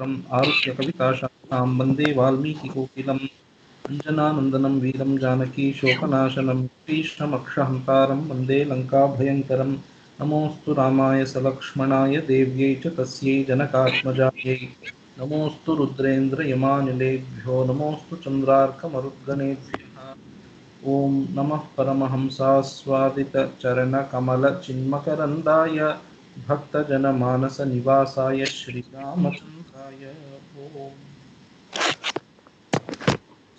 कल्पवल्लभम् आरुह्य कविताशाखां वन्दे वाल्मीकिकोकिलम् अञ्जनानन्दनं वीरं जानकी शोकनाशनं कृष्णमक्षहन्तारं वन्दे लङ्काभयङ्करं नमोऽस्तु रामाय सलक्ष्मणाय देव्यै च तस्यै जनकात्मजायै नमोऽस्तु रुद्रेन्द्रयमानिलेभ्यो नमोऽस्तु चन्द्रार्कमरुद्गणेभ्यः ॐ नमः परमहंसास्वादितचरणकमलचिन्मकरन्दाय भक्तजनमानसनिवासाय श्रीरामचन्द्राय ॐ.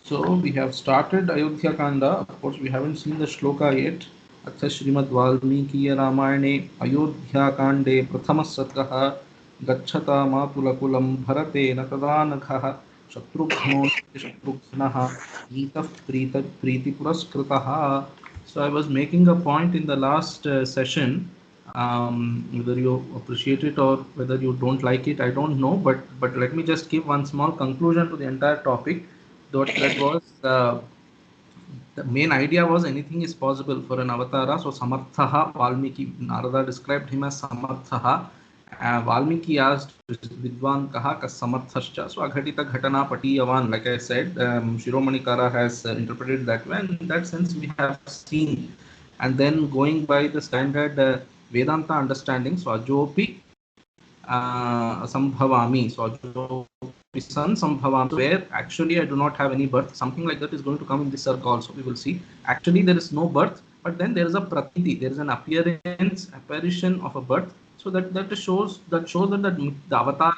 So we have started Ayodhya Kanda. Of course, we haven't seen the shloka yet. Atha Srimad Valmiki Ramayane Ayodhya Kande Prathama Sargah Gacchata Matulakulam Bharatena Tadanagha Shatrughno Shatrughnaha Etaf Priti Puraskritaha. So I was making a point in the last session. Whether you appreciate it or whether you don't like it, I don't know. But let me just give one small conclusion to the entire topic. That was the main idea was anything is possible for an avatara. So Samarthaha, Valmiki, Narada described him as Samarthaha. Valmiki asked Vidwan Kaha Kas Samarthascha. So Aghatita Ghatana Patiyavan, like I said, Shiromani Kara has interpreted that way. And in that sense, we have seen. And then going by the standard Vedanta understanding, so Ajopi Sambhavami. So Ajopi San Sambhavami, where actually I do not have any birth. Something like that is going to come in this circle also. We will see. Actually, there is no birth, but then there is a pratiti. There is an apparition of a birth. So that shows that the avatar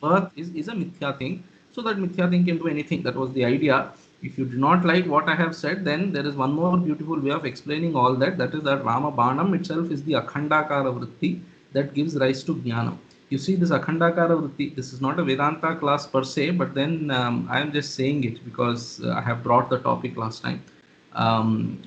birth is a mithya thing. So that mithya thing can do anything. That was the idea. If you do not like what I have said, then there is one more beautiful way of explaining all that. That is that Rama Banam itself is the Akhandakara Vritti that gives rise to Jnana. You see, this Akhandakara Vritti, this is not a Vedanta class per se, but then I am just saying it because I have brought the topic last time.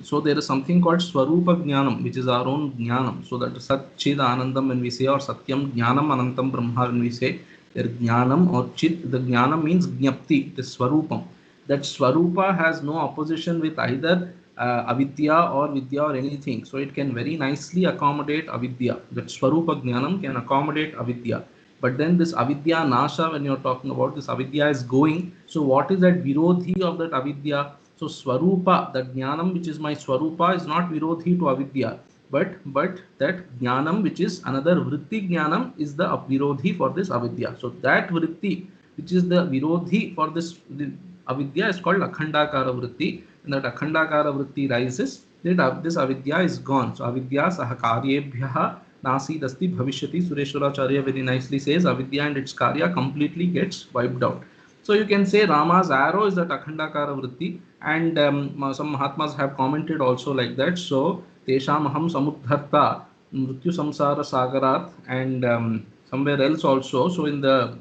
So there is something called Swarupa Jnanam, which is our own Jnanam. So that Sat Chid Anandam when we say, or Satyam Jnanam Anantam Brahma when we say, there Jnanam or Chit, the Jnanam means Jnapti, the Swarupam. That Swarupa has no opposition with either avidya or vidya or anything. So it can very nicely accommodate avidya. That Swarupa Jnanam can accommodate avidya. But then this avidya nasha, when you're talking about this avidya is going. So what is that virodhi of that avidya? So Swarupa, that Jnanam which is my Swarupa is not virodhi to avidya. But that Jnanam which is another Vritti Jnanam is the virodhi for this avidya. So that Vritti which is the virodhi for this avidya is called Akhandakara Vritti. And that Akhandakara Vritti rises, this avidya is gone. So avidya sahakaryebhyaha nasi dasti bhavishyati. Sureshwaracharya very nicely says avidya and its karya completely gets wiped out. So you can say Rama's arrow is that Akhandakara Vritti, and some Mahatmas have commented also like that. So Tesham Aham Samudharta Mrityu Samsara Sagarat, and somewhere else also. So in the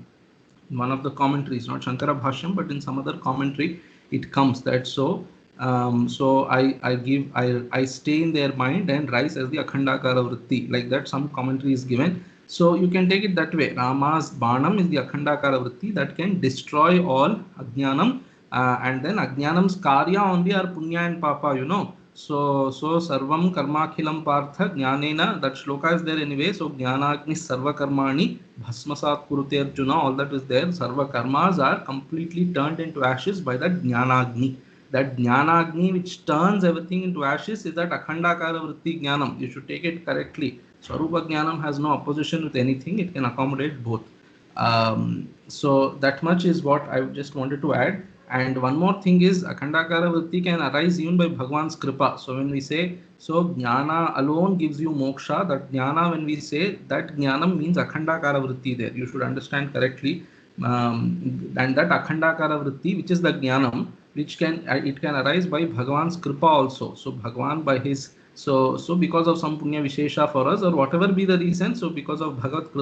one of the commentaries, not Shankara Bhashyam, but in some other commentary, it comes that so I stay in their mind and rise as the Akhandakara Vritti. Like that, some commentary is given. So you can take it that way. Rama's Banam is the Akhandakara Vritti that can destroy all Ajnanam, and then Ajnanam's Karya only are Punya and Papa, you know. So Sarvam Karmakhilam Partha Jnanena, that shloka is there anyway. So Jnanagni Sarva Karmani Bhasmasat Kurute Arjuna, all that is there. Sarva Karmas are completely turned into ashes by that Jnanagni. That Jnanagni which turns everything into ashes is that Akhandakara Vritti Jnanam. You should take it correctly. Swarupa Jnanam has no opposition with anything. It can accommodate both. So that much is what I just wanted to add. And one more thing is Akhandakara Vritti can arise even by Bhagwan's Kripa. So when we say, so Jnana alone gives you moksha, that Jnana, when we say that Jnanam means Akhandakara Vritti there. You should understand correctly. And that Akhandakara Vritti, which is the Jnanam, which can arise by Bhagwan's Kripa also. So Bhagwan by his so because of some punya vishesha for us, or whatever be the reason, so because of Bhagavad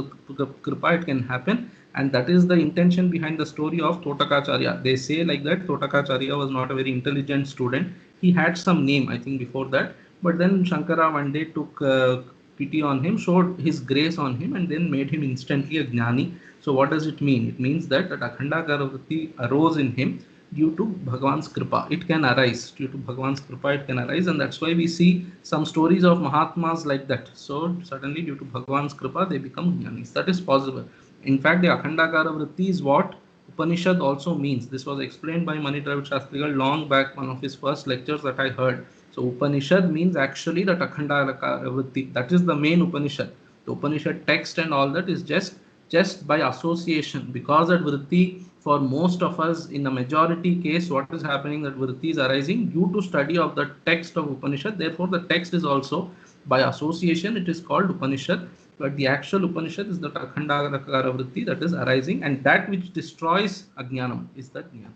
Kripa it can happen. And that is the intention behind the story of Totakacharya. They say like that Totakacharya was not a very intelligent student. He had some name, I think, before that. But then Shankara one day took pity on him, showed his grace on him, and then made him instantly a jnani. So what does it mean? It means that Akhandakara Vritti arose in him due to Bhagwan's Kripa. It can arise. Due to Bhagwan's Kripa, it can arise. And that's why we see some stories of Mahatmas like that. So suddenly due to Bhagwan's Kripa, they become jnanis. That is possible. In fact, the Akhandakara Vritti is what Upanishad also means. This was explained by Mani Dravid Shastrigal long back, one of his first lectures that I heard. So Upanishad means actually that Akhandakara Vritti. That is the main Upanishad. The Upanishad text and all that is just by association, because that vritti for most of us in the majority case, what is happening, that vritti is arising due to study of the text of Upanishad. Therefore the text is also by association, it is called Upanishad, but the actual Upanishad is the Akhandakara vritti that is arising, and that which destroys ajnanam is that jnana.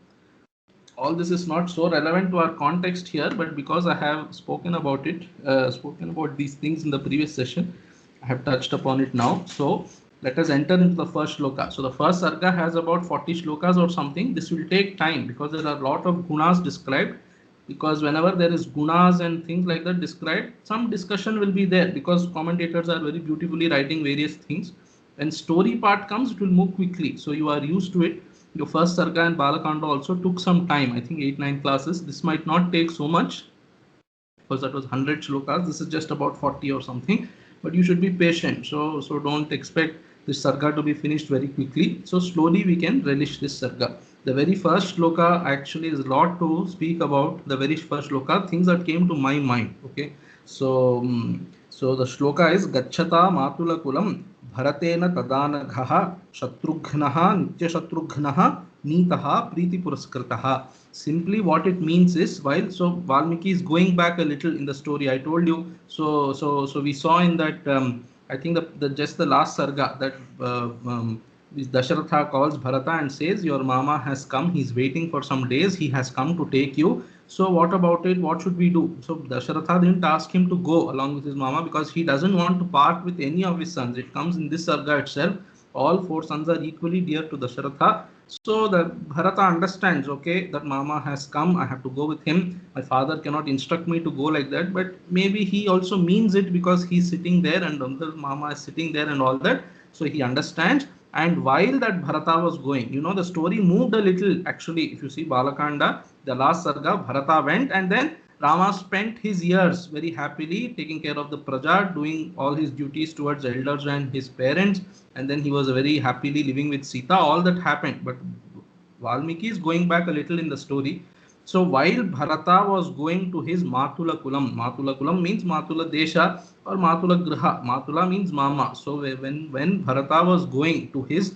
All this is not so relevant to our context here, but because I have spoken about it, spoken about these things in the previous session, I have touched upon it now. So let us enter into the first shloka. So the first sarga has about 40 shlokas or something. This will take time because there are a lot of gunas described. Because whenever there is gunas and things like that described, some discussion will be there because commentators are very beautifully writing various things. When story part comes, it will move quickly. So you are used to it. Your first sarga and Balakanda also took some time. I think 8-9 classes. This might not take so much because that was 100 shlokas. This is just about 40 or something. But you should be patient. So don't expect this sarga to be finished very quickly. So slowly we can relish this sarga. The very first shloka actually is a lot to speak about. The very first shloka, things that came to my mind. Okay, so the shloka is Gacchata Matula Kulam Bharatena Tadanaghaha Shatrughnaha Nitya Shatrughnaha Nitaha Priti Puraskritaha. Simply what it means is, while so Valmiki is going back a little in the story, I told you. So we saw in that I think the just the last sarga that Dasharatha calls Bharata and says, your mama has come, he's waiting for some days, he has come to take you. So what about it? What should we do? So Dasharatha didn't ask him to go along with his mama because he doesn't want to part with any of his sons. It comes in this sarga itself. All 4 sons are equally dear to Dasharatha. So the Bharata understands, okay, that mama has come, I have to go with him. My father cannot instruct me to go like that, but maybe he also means it because he's sitting there and the mama is sitting there and all that. So he understands. And while that Bharata was going, the story moved a little. Actually, if you see Balakanda, the last sarga, Bharata went and then Rama spent his years very happily taking care of the praja, doing all his duties towards elders and his parents, and then he was very happily living with Sita. All that happened, but Valmiki is going back a little in the story. So while Bharata was going to his Matula Kulam means Matula Desha or Matula Griha. Matula means mama. So when Bharata was going to his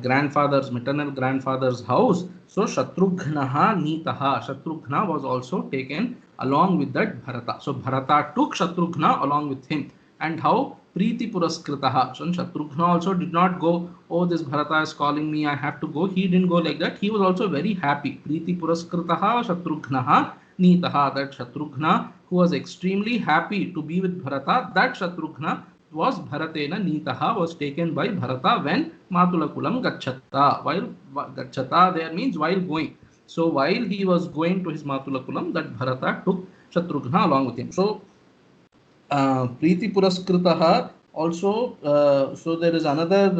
grandfather's, maternal grandfather's house, so Shatrughnaha Nitaha, Shatrughna was also taken along with that Bharata. So Bharata took Shatrughna along with him. And how? Priti Puraskritaha. So Shatrughna also did not go, oh, this Bharata is calling me, I have to go. He didn't go like that. He was also very happy. Priti Puraskritaha Shatrughnaha Nitaha. That Shatrughna, who was extremely happy to be with Bharata, that Shatrughna was Bharatena Nitaha, was taken by Bharata when Matula Kulam Gacchata. While Gacchata there means while going. So while he was going to his Matula Kulam, that Bharata took Shatrughna along with him. So Priti Puraskritaha also, so there is another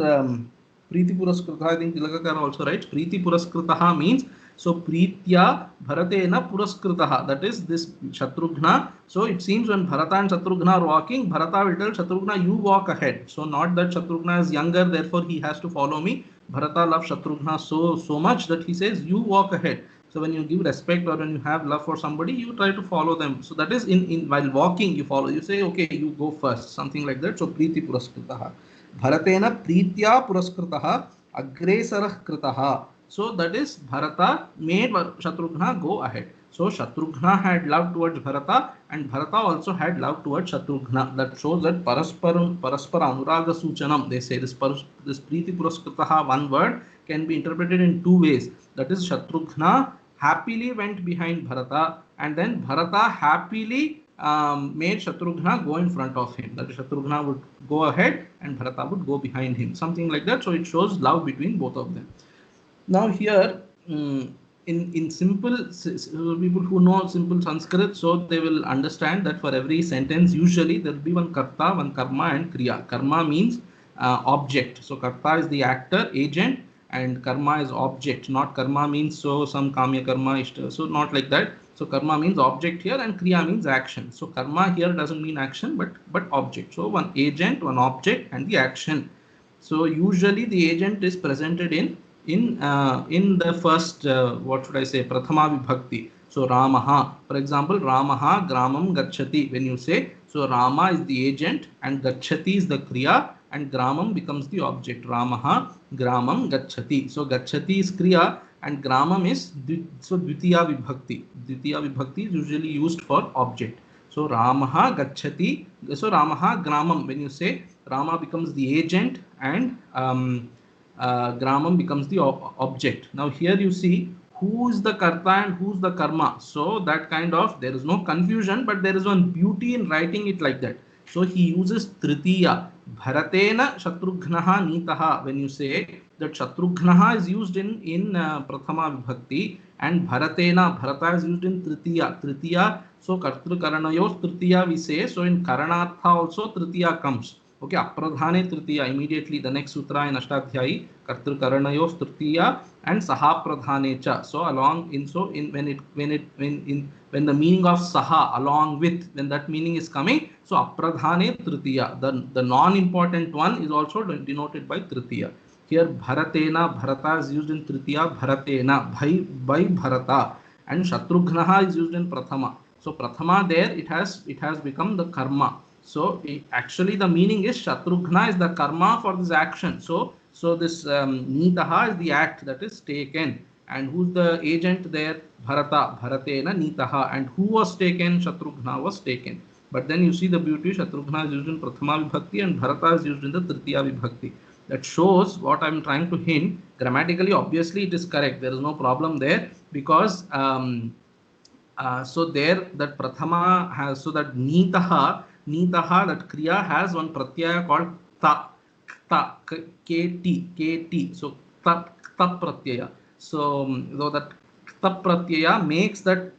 Priti Puraskritaha, I think Tilakakara also writes, Priti Puraskritaha means, so Pritya Bharatena Puraskritaha, that is this Shatrughna. So it seems when Bharata and Shatrughna are walking, Bharata will tell Shatrughna, you walk ahead. So not that Shatrughna is younger, therefore he has to follow me. Bharata loves Shatrughna so much that he says, you walk ahead. So when you give respect or when you have love for somebody, you try to follow them. So that is in while walking, you follow. You say, okay, you go first, something like that. So Priti Puraskritaha. Bharatena Pritya Puraskritaha Agresarah Kritaha. So that is Bharata made Shatrughna go ahead. So Shatrughna had love towards Bharata and Bharata also had love towards Shatrughna. That shows that Paraspara Anuraga Suchanam. They say this Priti Puraskritaha, one word, can be interpreted in 2 ways. That is Shatrughna happily went behind Bharata and then Bharata happily made Shatrughna go in front of him. That is, Shatrughna would go ahead and Bharata would go behind him. Something like that. So it shows love between both of them. Now here, in simple, people who know simple Sanskrit, so they will understand that for every sentence, usually there will be one karta, one karma and kriya. Karma means object. So karta is the actor, agent, and karma is object. Not karma means so some kamya karma, so not like that. So karma means object here and kriya means action. So karma here doesn't mean action but object. So one agent, one object and the action. So usually the agent is presented in the first what should I say, prathama vibhakti. So Ramaha, for example, Ramaha Gramam Gacchati. When you say, so Rama is the agent and Gacchati is the kriya and Gramam becomes the object. Ramaha Gramam Gacchati. So Gacchati is kriya and Gramam is so Dvitiya Vibhakti. Dvitiya Vibhakti is usually used for object. So Ramaha Gacchati. So Ramaha Gramam. When you say, Rama becomes the agent and Gramam becomes the object. Now here you see who is the karta and who's the karma. So that kind of, there is no confusion, but there is one beauty in writing it like that. So he uses tritiya. Bharatena Shatrughnaha Nitaha. When you say that Shatrughnaha is used in Prathama Vibhakti and Bharata is used in tritiya. Tritiya, so Kartru Karanayos tritiya we say. So in Karanartha also tritiya comes. Okay, apradhane tritiya, immediately the next sutra in Ashtadhyayi, kartru karanayos tritiya and saha pradhane cha. So along in, so in when the meaning of saha along with, when that meaning is coming, so apradhane tritiya, the non-important one is also denoted by tritiya. Here bharatena, bharata is used in tritiya, bharatena, by bharata, and shatrughnaha is used in prathama. So prathama there it has become the karma. So actually the meaning is Shatrughna is the karma for this action. So this Nitaha is the act that is taken. And who's the agent there? Bharata. Bharatena Nitaha. And who was taken? Shatrughna was taken. But then you see the beauty, Shatrughna is used in Prathama Vibhakti and Bharata is used in the Tritiya Vibhakti. That shows what I'm trying to hint. Grammatically, obviously it is correct. There is no problem there because so there that Prathama has, so that Nitaha, that kriya has one pratyaya called ta, kt. So ta pratyaya. So though that ta pratyaya makes that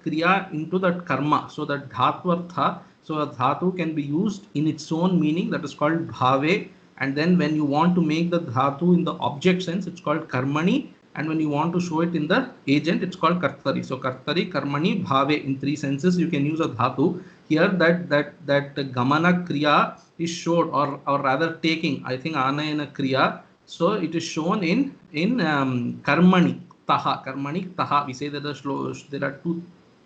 kriya into that karma. So that dhatvartha, so a dhatu can be used in its own meaning, that is called bhave. And then when you want to make the dhatu in the object sense, it's called karmani. And when you want to show it in the agent, it's called kartari. So kartari, karmani, bhave, in three senses you can use a dhatu. Here that gamana kriya is showed, or rather taking, I think anayana kriya. So it is shown in karmani taha. We say that there are two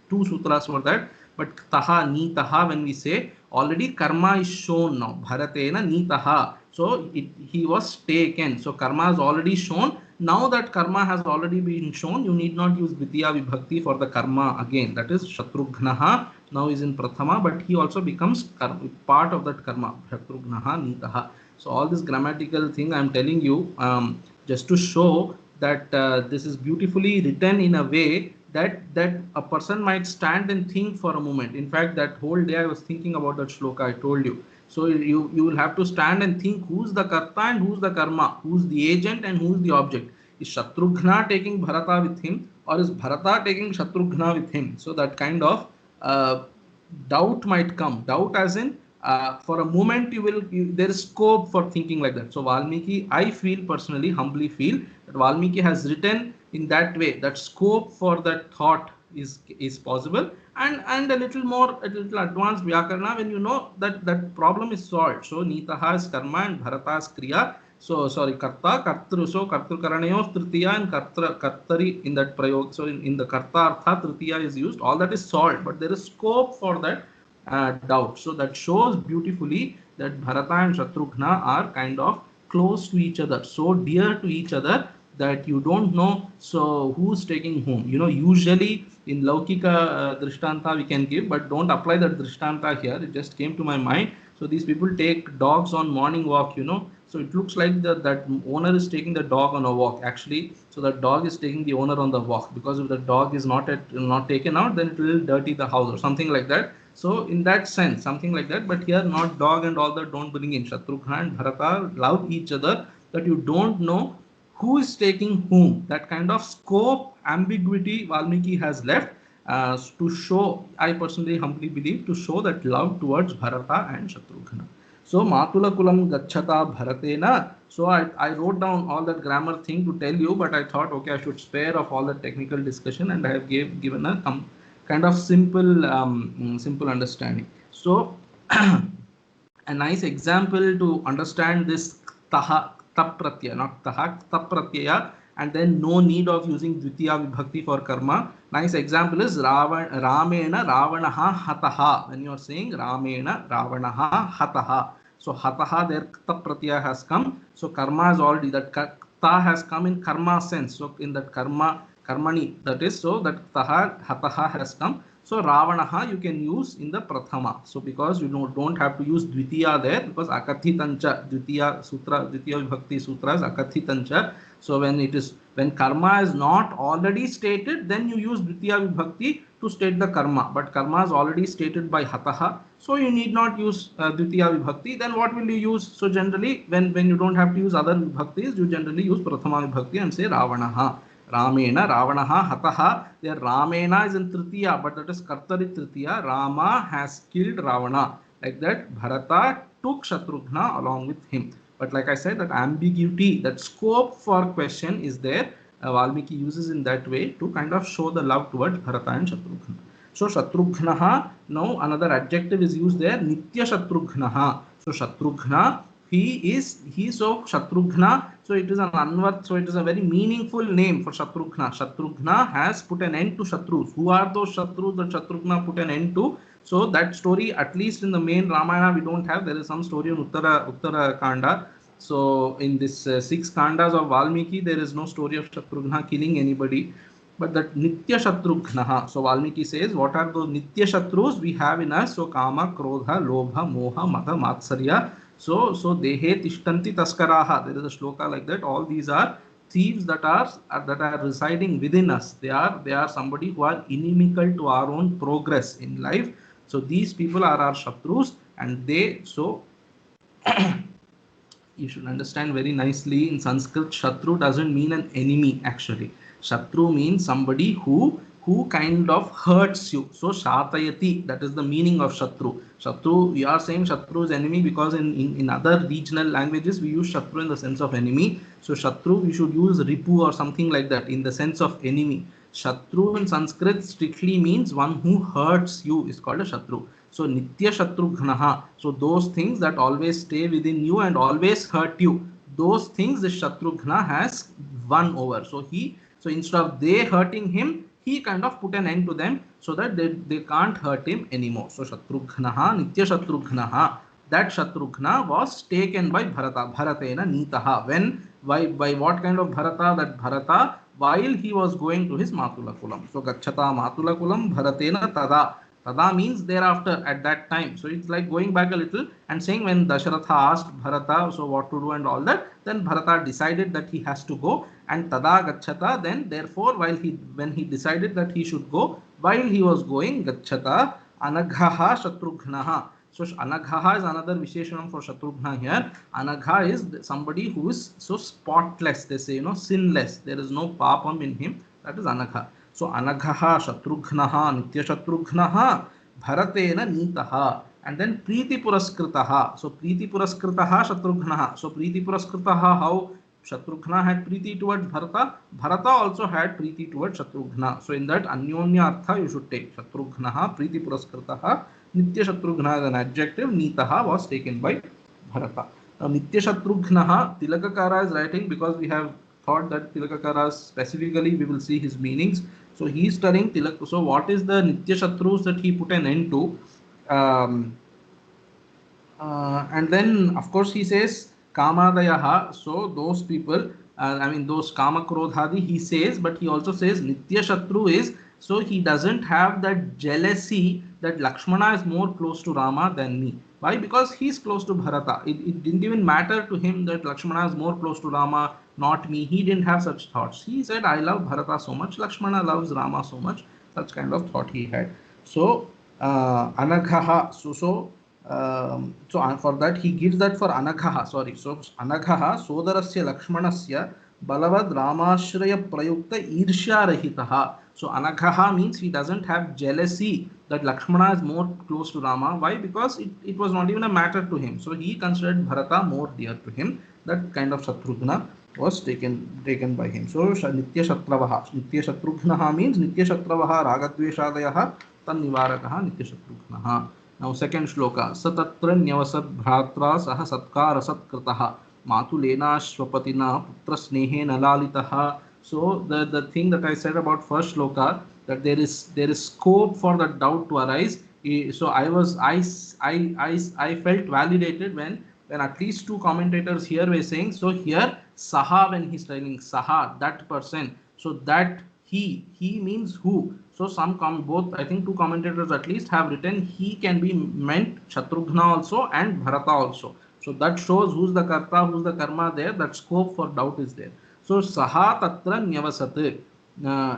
sutras for that. But taha, ni taha, when we say, already karma is shown now. Bharatena ni taha. So he was taken. So karma is already shown. Now that karma has already been shown, you need not use Dvitiya Vibhakti for the karma again. That is Shatrughnaha now is in Prathama, but he also becomes part of that karma. Shatrughnaha Nitaha. So all this grammatical thing I am telling you just to show that this is beautifully written in a way that a person might stand and think for a moment. In fact, that whole day I was thinking about that shloka I told you. So you will have to stand and think who's the karta and who's the karma, who's the agent and who's the object. Is Shatrughna taking Bharata with him, or is Bharata taking Shatrughna with him? So that kind of doubt might come. Doubt as in for a moment there is scope for thinking like that. So Valmiki, I feel personally, humbly feel that Valmiki has written in that way that scope for that thought is possible, and a little advanced Vyakarna when you know that problem is solved. So Nitaha is karma and Bharata is kriya. So sorry, karta, kartru. So kartru karanayos tritiya and kartari in that prayog. So in the karta artha tritiya is used. All that is solved, but there is scope for that doubt. So that shows beautifully that Bharata and Shatrughna are kind of close to each other, so dear to each other that you don't know so who's taking whom. Usually in Laukika Drishtanta we can give, but don't apply that Drishtanta here. It just came to my mind. So these people take dogs on morning walk, So it looks like that owner is taking the dog on a walk actually. So the dog is taking the owner on the walk, because if the dog is not taken out, then it will dirty the house or something like that. So in that sense, something like that. But here not dog and all that don't bring in. Shatrughna and Bharata love each other, that you don't know who is taking whom. That kind of scope, ambiguity Valmiki has left to show, I personally humbly believe, to show that love towards Bharata and Shatrughna. So Matula Kulam Gacchata Bharatena. So I wrote down all that grammar thing to tell you, but I thought, okay, I should spare of all the technical discussion, and I have given a kind of simple understanding. So a nice example to understand this taha, tap pratyaya, not taha, tap pratyaya, and then no need of using dvitiya vibhakti for karma. Nice example is Ramena Ravanaha Hataha. When you are saying Ramena Ravanaha Hataha, so Hataha, there tap pratyaya has come. So karma is already, that ta has come in karma sense. So in that karmani, that is, so that taha hataha has come. So Ravanaha you can use in the prathama. So because you don't have to use dvitiya there, because akathitancha dvitiya sutra, dvitiya vibhakti sutra is akathitancha. So when karma is not already stated, then you use dvitiya vibhakti to state the karma. But karma is already stated by hataha, so you need not use dvitiya vibhakti. Then what will you use? So generally, when you don't have to use other vibhaktis, you generally use prathama vibhakti and say Ravanaha. Ramena Ravanaha Hataha. There Ramena is in Tritiya, but that is Kartari Tritiya. Rama has killed Ravana. Like that, Bharata took Shatrughna along with him. But like I said, that ambiguity, that scope for question is there. Valmiki uses in that way to kind of show the love towards Bharata and Shatrughna. So Shatrughnaha, now another adjective is used there, Nitya Shatrughnaha. So Shatrughna, he so Shatrughna, so it is an Anvat, so it is a very meaningful name for Shatrughna. Shatrughna has put an end to Shatrus. Who are those Shatrus that Shatrughna put an end to? So that story, at least in the main Ramayana, we don't have. There is some story in Uttara Kanda. So in this 6 Kandas of Valmiki, there is no story of Shatrughna killing anybody. But that Nitya Shatrughnaha. So Valmiki says, what are those Nitya Shatrus we have in us? So Kama, Krodha, Lobha, Moha, Mada, Matsarya. So Dehe Tishtanti Taskaraha. There is a shloka like that. All these are thieves that are residing within us. They are somebody who are inimical to our own progress in life. So these people are our Shatrus, and they, so you should understand very nicely, in Sanskrit, Shatru doesn't mean an enemy actually. Shatru means somebody who kind of hurts you. So Shatayati, that is the meaning of Shatru. Shatru, we are saying Shatru is enemy because in other regional languages we use Shatru in the sense of enemy. So Shatru, we should use Ripu or something like that in the sense of enemy. Shatru in Sanskrit strictly means one who hurts you is called a Shatru. So Nitya Shatrughnaha. So those things that always stay within you and always hurt you, those things the Shatrughna has won over. So instead of they hurting him, he kind of put an end to them so that they can't hurt him anymore. So Shatrughnaha, Nitya Shatrughnaha. That Shatrughna was taken by Bharata. Bharatena Nitaha. When, by what kind of Bharata? That Bharata, while he was going to his Matula Kulam. So Gachata Matula Kulam Bharatena Tada. Tada means thereafter, at that time. So it's like going back a little and saying when Dasharatha asked Bharata, so what to do and all that, then Bharata decided that he has to go, and Tada Gachata, then therefore when he decided that he should go, while he was going, Gachata Anaghaha Shatrughnaha. So Anaghaha is another Visheshanam for Shatrughna here. Anagha is somebody who is so spotless, they say, sinless. There is no papam in him. That is Anagha. So Anaghaha, Shatrughnaha, Nitya Shatrughnaha, Bharatena Nitaha, and then Priti Puraskritaha. So Priti Puraskritaha, Shatrughnaha. So Priti Puraskritaha, how Shatrughna had Priti towards Bharata, Bharata also had Priti towards Shatrughna. So in that Anyonya Artha you should take Shatrughnaha, Priti Puraskritaha, Nitya Shatrughna as an adjective, Nitaha was taken by Bharata. Now Nitya Shatrughnaha, Tilakakara is writing because we have thought that Tilakakara specifically we will see his meanings. So he is studying Tilak. So what is the Nitya Shatrus that he put an end to? And then of course he says Kamadayaha. So those people, those Kama Krodhadi he says, but he also says Nitya Shatru is, so he doesn't have that jealousy that Lakshmana is more close to Rama than me. Why? Because he is close to Bharata. It didn't even matter to him that Lakshmana is more close to Rama, not me. He didn't have such thoughts. He said, I love Bharata so much, Lakshmana loves Rama so much. Such kind of thought he had. So Anaghaha, so for that he gives that for Anaghaha, sorry. So Anaghaha Sodarasya Lakshmanasya Balavad Ramashraya Prayukta Irsha Rahitaha. So Anaghaha means he doesn't have jealousy that Lakshmana is more close to Rama. Why? Because it was not even a matter to him. So he considered Bharata more dear to him. That kind of Shatrughna was taken by him. So Nitya Shatravaha. Nitya Shatrughnaha means Nitya Shatravaha Ragadveshadayaha Tan Nivarakaha Nitya Shatrughnaha. Now second shloka. Satatra Nyavasad Bhratra Saha Satkara Satkrataha Matulena Shvapatina Putra Snehe Nalalitaha. So the thing that I said about first shloka, that there is scope for that doubt to arise. So I felt validated when at least two commentators here were saying, so here Saha, when he's telling Saha, that person, so that he means who. So both, I think two commentators at least have written he can be meant Shatrughna also and Bharata also. So that shows who's the karta, who's the karma there, that scope for doubt is there. So Saha Tatra Nyavasat.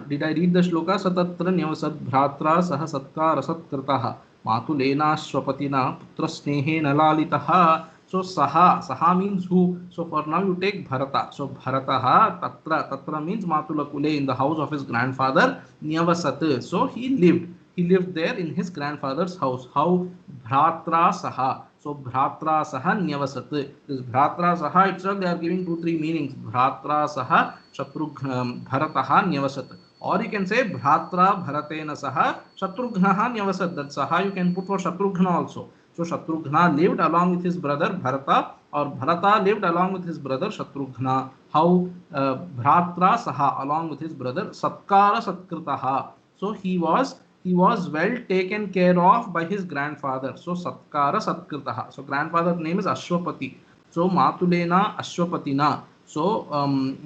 Did I read the shloka? Satatra Nyavasat Bhratra Saha Satkara Satkrataha Matulena Swapatina Putra Snehe Nalalitaha. So Saha means who. So for now you take Bharata. So Bharataha Tatra means Matula Kule, in the house of his grandfather Nyavasat. So he lived there in his grandfather's house. How? Bhratra Saha. So Bhratra Saha Nyavasat. This Bhratra Saha itself they are giving 2-3 meanings. Bhratra Saha Bharataha Nyavasat. Or you can say Bhratra Bharatena Saha Shatrughnaha Nyavasat. That Saha you can put for Shatrughna also. So Shatrughna lived along with his brother Bharata, or Bharata lived along with his brother Shatrughna. How? Bhratra Saha, along with his brother Satkara Satkritaha. So he was well taken care of by his grandfather. So Satkara Satkritaha. So grandfather's name is Ashwapati. So Matulena Ashwapatina. So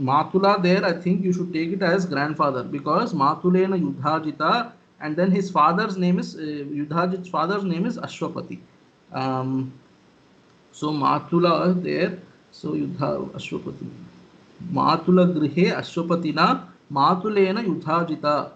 Matula there, I think you should take it as grandfather, because Matulena Yudhajita, and then his father's name is Yudhajit's father's name is Ashwapati. So Matula there. So Yudha Ashwapati. Matula Grihe Ashwapatina Matulena Yudhajita.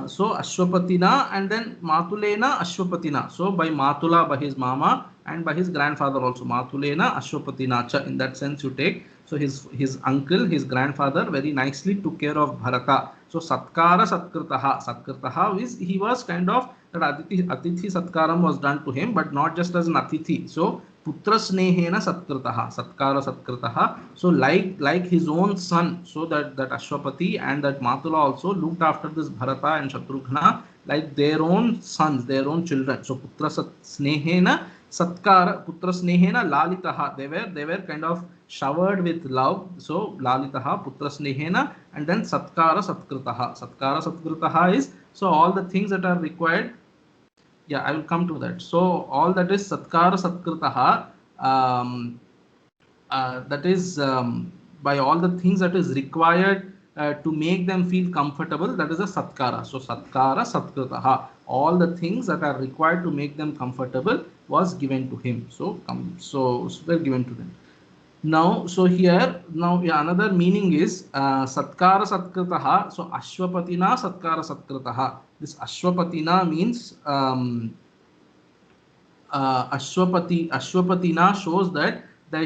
So Ashwapatina and then Matulena Ashwapatina. So by Matula, by his mama, and by his grandfather also. Matulena Ashwapatina. In that sense you take. So his uncle, his grandfather, very nicely took care of Bharata. So Satkara Satkritaha. Satkritaha is, he was kind of, that Atithi Satkaram was done to him, but not just as an Atithi. So Putra Snehena Satkritaha. Satkara Satkritaha. So like his own son. So that Ashwapati and that Matula also looked after this Bharata and Shatrughna like their own sons, their own children. So Putra Snehena Satkara, Putra Snehena Lalitaha. They were kind of showered with love. So Lalitaha, Putra Snehena, and then Satkara Satkritaha. Satkara Satkritaha is, so all the things that are required. Yeah, I will come to that. So all that is Satkara Satkritaha, that is by all the things that is required to make them feel comfortable, that is a Satkara. So Satkara Satkritaha. All the things that are required to make them comfortable was given to him. So were given to them. Now, so here, another meaning is Satkara Satkritaha. So Ashwapatina Satkara Satkritaha. This Ashwapatina means Ashwapatina shows that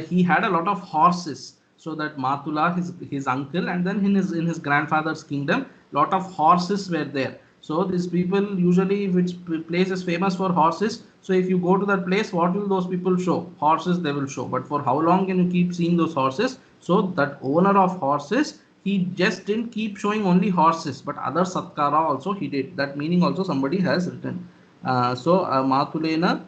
he had a lot of horses. So that Matula, his uncle, and then in his grandfather's kingdom, lot of horses were there. So these people usually, which place is famous for horses, so if you go to that place, what will those people show? Horses they will show. But for how long can you keep seeing those horses? So that owner of horses, he just didn't keep showing only horses, but other Satkara also he did. That meaning also somebody has written. Matulena,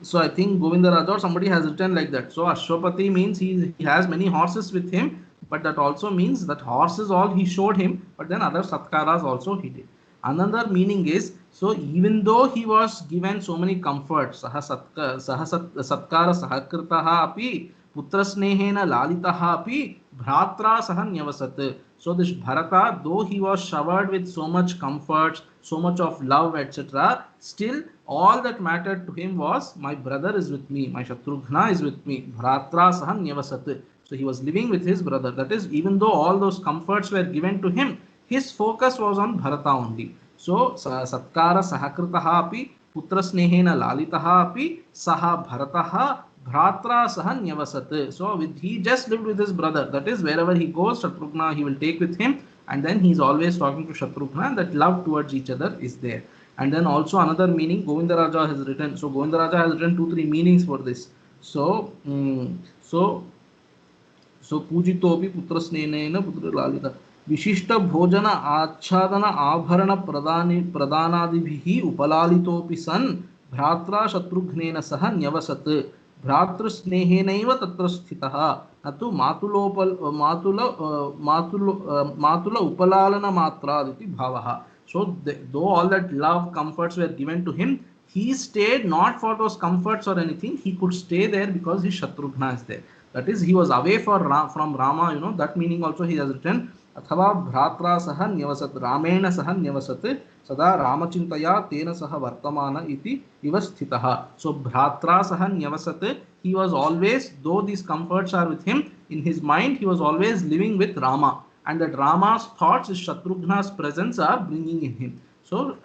so I think Govinda Raja or somebody has written like that. So Ashwapati means he has many horses with him, but that also means that horses all he showed him, but then other Satkaras also he did. Another meaning is, so even though he was given so many comforts, Satkara Sahakritaha api, Putra Snehena Lalitaha api, Bhratra Saha Nyavasat. So this Bharata, though he was showered with so much comforts, so much of love, etc., still all that mattered to him was, my brother is with me, my Shatrughna is with me, Bhratra Saha Nyavasat. So he was living with his brother. That is, even though all those comforts were given to him, his focus was on Bharata only. So Satkara Sahakritaha api, Putra Snehena Lalitaha api, Saha Bharataha Bhratra sah nyavasat. So he just lived with his brother. That is, wherever he goes, Shatrughna he will take with him, and then he is always talking to Shatrughna, and that love towards each other is there. And then also another meaning, Govindaraja has written. So Govindaraja has written 2-3 meanings for this. So so पूजितोऽपि पुत्रस्नेहेन पुत्रलालितः विशिष्ट भोजन आच्छादन आभरण प्रदानादिभिः उपलालितोऽपि सन् भ्रात्रा शत्रुघ्नेन सह न्यवसत् भ्रातृस्नेहेनैव तत्र स्थितः न तु मातुल उपलालन मात्रादिति भावः. So though all that love comforts were given to him, he stayed not for those comforts or anything. He could stay there because his Shatrughna is there. That is, he was away from Rama, you know, that meaning also he has written. अथवा भ्रात्रा सह न्यवसत् रामेण सह न्यवसत् सदा रामचिन्तया तेन सह वर्तमान इति इव स्थितः. So भ्रात्रा सह न्यवसत्, he was always, though these comforts are with him, in his mind he was always living with Rama, and that Rama's thoughts, his Shatrughna's presence are bringing in him. So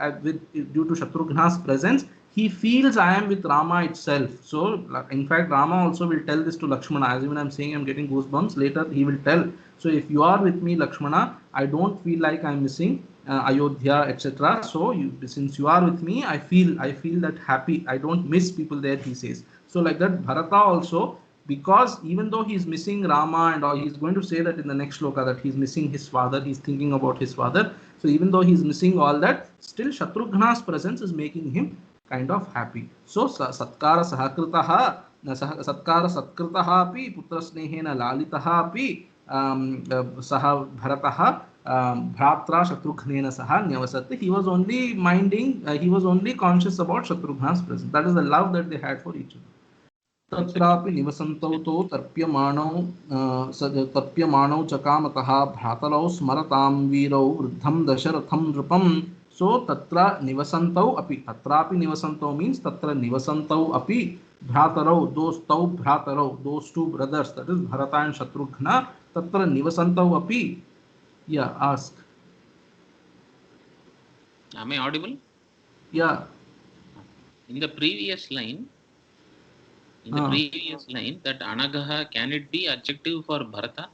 due to Shatrughna's presence, he feels I am with Rama itself. So in fact Rama also will tell this to Lakshmana. As even I am saying, I am getting goosebumps. Later he will tell, so if you are with me, Lakshmana, I don't feel like I am missing Ayodhya, etc. So since you are with me, I feel that happy. I don't miss people there, he says. So like that, Bharata also, because even though he is missing Rama and all, he is going to say that in the next shloka that he is missing his father, he is thinking about his father. So even though he is missing all that, still Shatrughna's presence is making him kind of happy. So satkara sahakritah, satkara satkritah api putrasnehena lalitah api saha bharatah bhratra Shatrughna saha nyavasat. He was only minding, he was only conscious about Shatrughna's presence. That is the love that they had for each other. तत्रापि निवसन्तौ तौ तर्प्यमाणौ च कामतः भ्रातरौ स्मरतां वीरौ वृद्धं दशरथं नृपम्. So tatra nivasantav api, tatrapi nivasantav means tatra nivasantav api bhratarau, those two brothers, that is Bharata and Shatrughna, tatra nivasantav api. Yeah, ask. Am I audible? Yeah. In the previous line, that anagaha, can it be adjective for Bharata?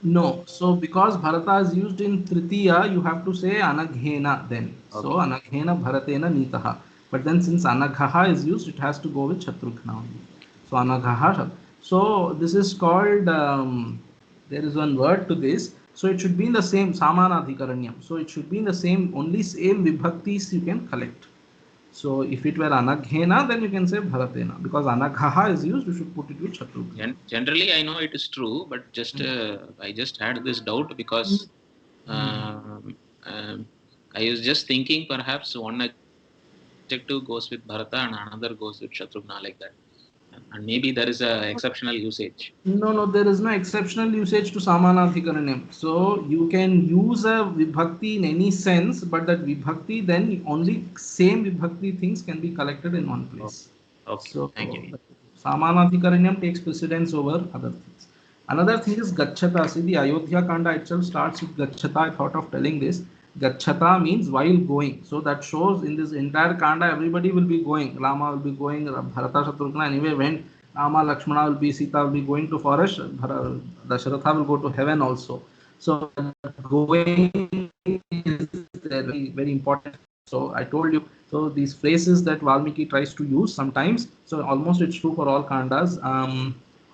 No. So because Bharata is used in Tritiya, you have to say anaghena then. Okay. So anaghena bharatena nitaha. But then since anaghaha is used, it has to go with Shatrughna only. So anaghaha. So this is called, there is one word to this. So it should be in the same samanadhikaranyam. So it should be in the same, only same vibhaktis you can collect. So if it were anaghena, then you can say bharatena. Because anaghaha is used, you should put it with Shatrughna. Generally, I know it is true, but just I just had this doubt because I was just thinking perhaps one adjective goes with Bharata and another goes with Shatrughna, like that. And maybe there is a exceptional usage. No, there is no exceptional usage to samanadhikaranyam. So you can use a vibhakti in any sense, but that vibhakti, then only same vibhakti things can be collected in one place. Okay, so thank you. Samanadhikaranyam takes precedence over other things. Another thing is Gachata. See, the Ayodhya Kanda itself starts with Gachata. I thought of telling this. Gachata means while going. So that shows in this entire Kanda, everybody will be going. Rama will be going, Bharata Shatrughna anyway went. Rama, Lakshmana will be, Sita will be going to forest. Dasharatha will go to heaven also. So going is very, very important. So I told you, so these phrases that Valmiki tries to use sometimes, so almost it's true for all Kandas.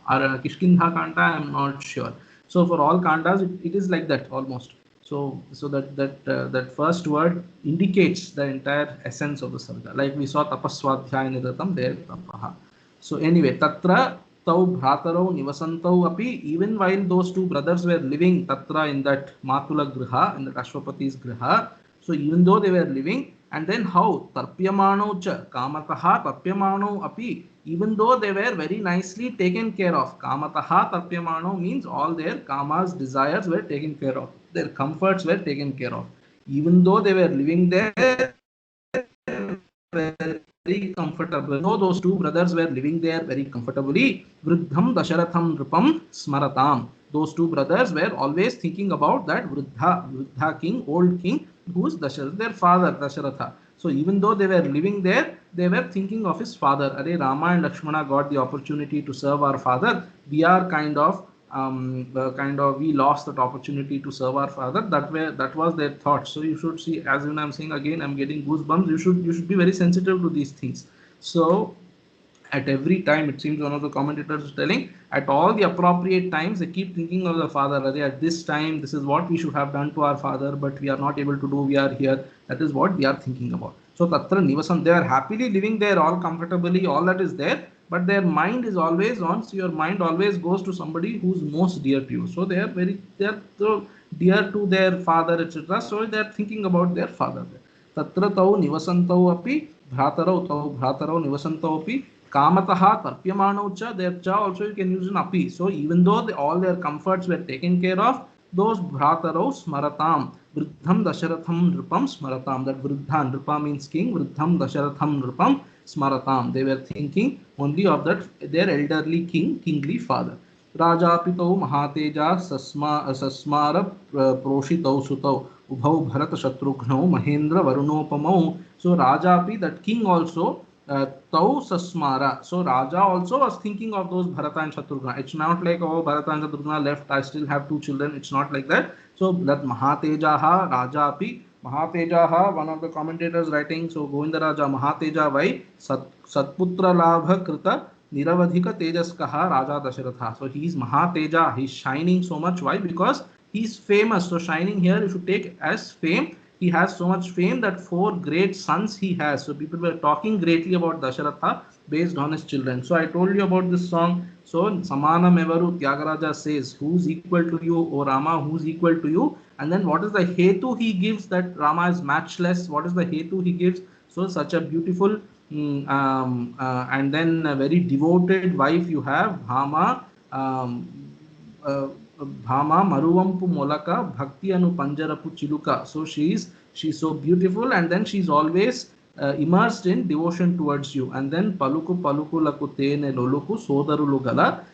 Kishkindha Kanda, I am not sure. So for all Kandas, it is like that almost. So that first word indicates the entire essence of the sarga. Like we saw tapaswadhyaya niratam there. Tapaha. So anyway, tatra tau bhratarau nivasantau api, even while those two brothers were living tatra in that matula griha, in that Ashwapati's griha, so even though they were living, and then how tarpyamanau cha kamataha tarpyamanau api, even though they were very nicely taken care of. Kamataha tarpyamanau means all their kamas, desires were taken care of, their comforts were taken care of. Even though they were living there very comfortable, though those two brothers were living there very comfortably, Vruddham Dasharatham Nrupam Smaratam, those two brothers were always thinking about that Vruddha king, old king, who is Dasharatha, their father Dasharatha. So even though they were living there, they were thinking of his father. Are Rama and Lakshmana got the opportunity to serve our father. We are we lost that opportunity to serve our father. That was their thought. So you should see, as when I'm saying again, I'm getting goosebumps. You should be very sensitive to these things. So at every time, it seems one of the commentators is telling, at all the appropriate times they keep thinking of the father. At this time, this is what we should have done to our father, but we are not able to do. We are here. That is what we are thinking about. So tatra nivasam, they are happily living there, all comfortably, all that is there, but their mind is always on. So your mind always goes to somebody who's most dear to you. So they are so dear to their father, etc. So they are thinking about their father. Tatra tau nivasantau api bhratarau nivasantau api Kamataha Tarpyamanaucha, their cha also you can use in api. So even though all their comforts were taken care of, those bhratarau smaratam, Vriddham Dasharatham Nrupam smaratam. That Vriddha, Nrupa means king, Vriddham Dasharatham Nrupam smaratam. They were thinking only of that their elderly king, kingly father. Rajapitau Mahateja Sasmara Proshitau Sutau Ubhau Bharata Shatrughnau Mahendra Varunopamau. So Rajapi, that king also, Tau Sasmara. So Raja also was thinking of those Bharata and Shatrugna. It's not like, oh, Bharata and Shatrugna left, I still have 2 children. It's not like that. So that Mahatejaha Raja api. Mahatejaha, one of the commentators writing, so Govinda Raja Mahateja vai Satputra Labha Krita Niravadhika Tejaskaha Raja Dasharatha. So he is Mahateja, he is shining so much. Why? Because he is famous. So shining here you should take as fame. He has so much fame that 4 great sons he has. So people were talking greatly about Dasharatha based on his children. So I told you about this song. So Samanam Evaru, Tyagaraja says, who's equal to you, O Rama, who's equal to you? And then what is the hetu he gives that Rama is matchless? What is the hetu he gives? So such a beautiful and then a very devoted wife you have, Bhama. Bhama Maruvampu Molaka Bhakti Anu Panjarapu Chiluka. So she's so beautiful, and then she's always immersed in devotion towards you. And then Paluku Paluku Lakutene Loluku Sodarulu Gala.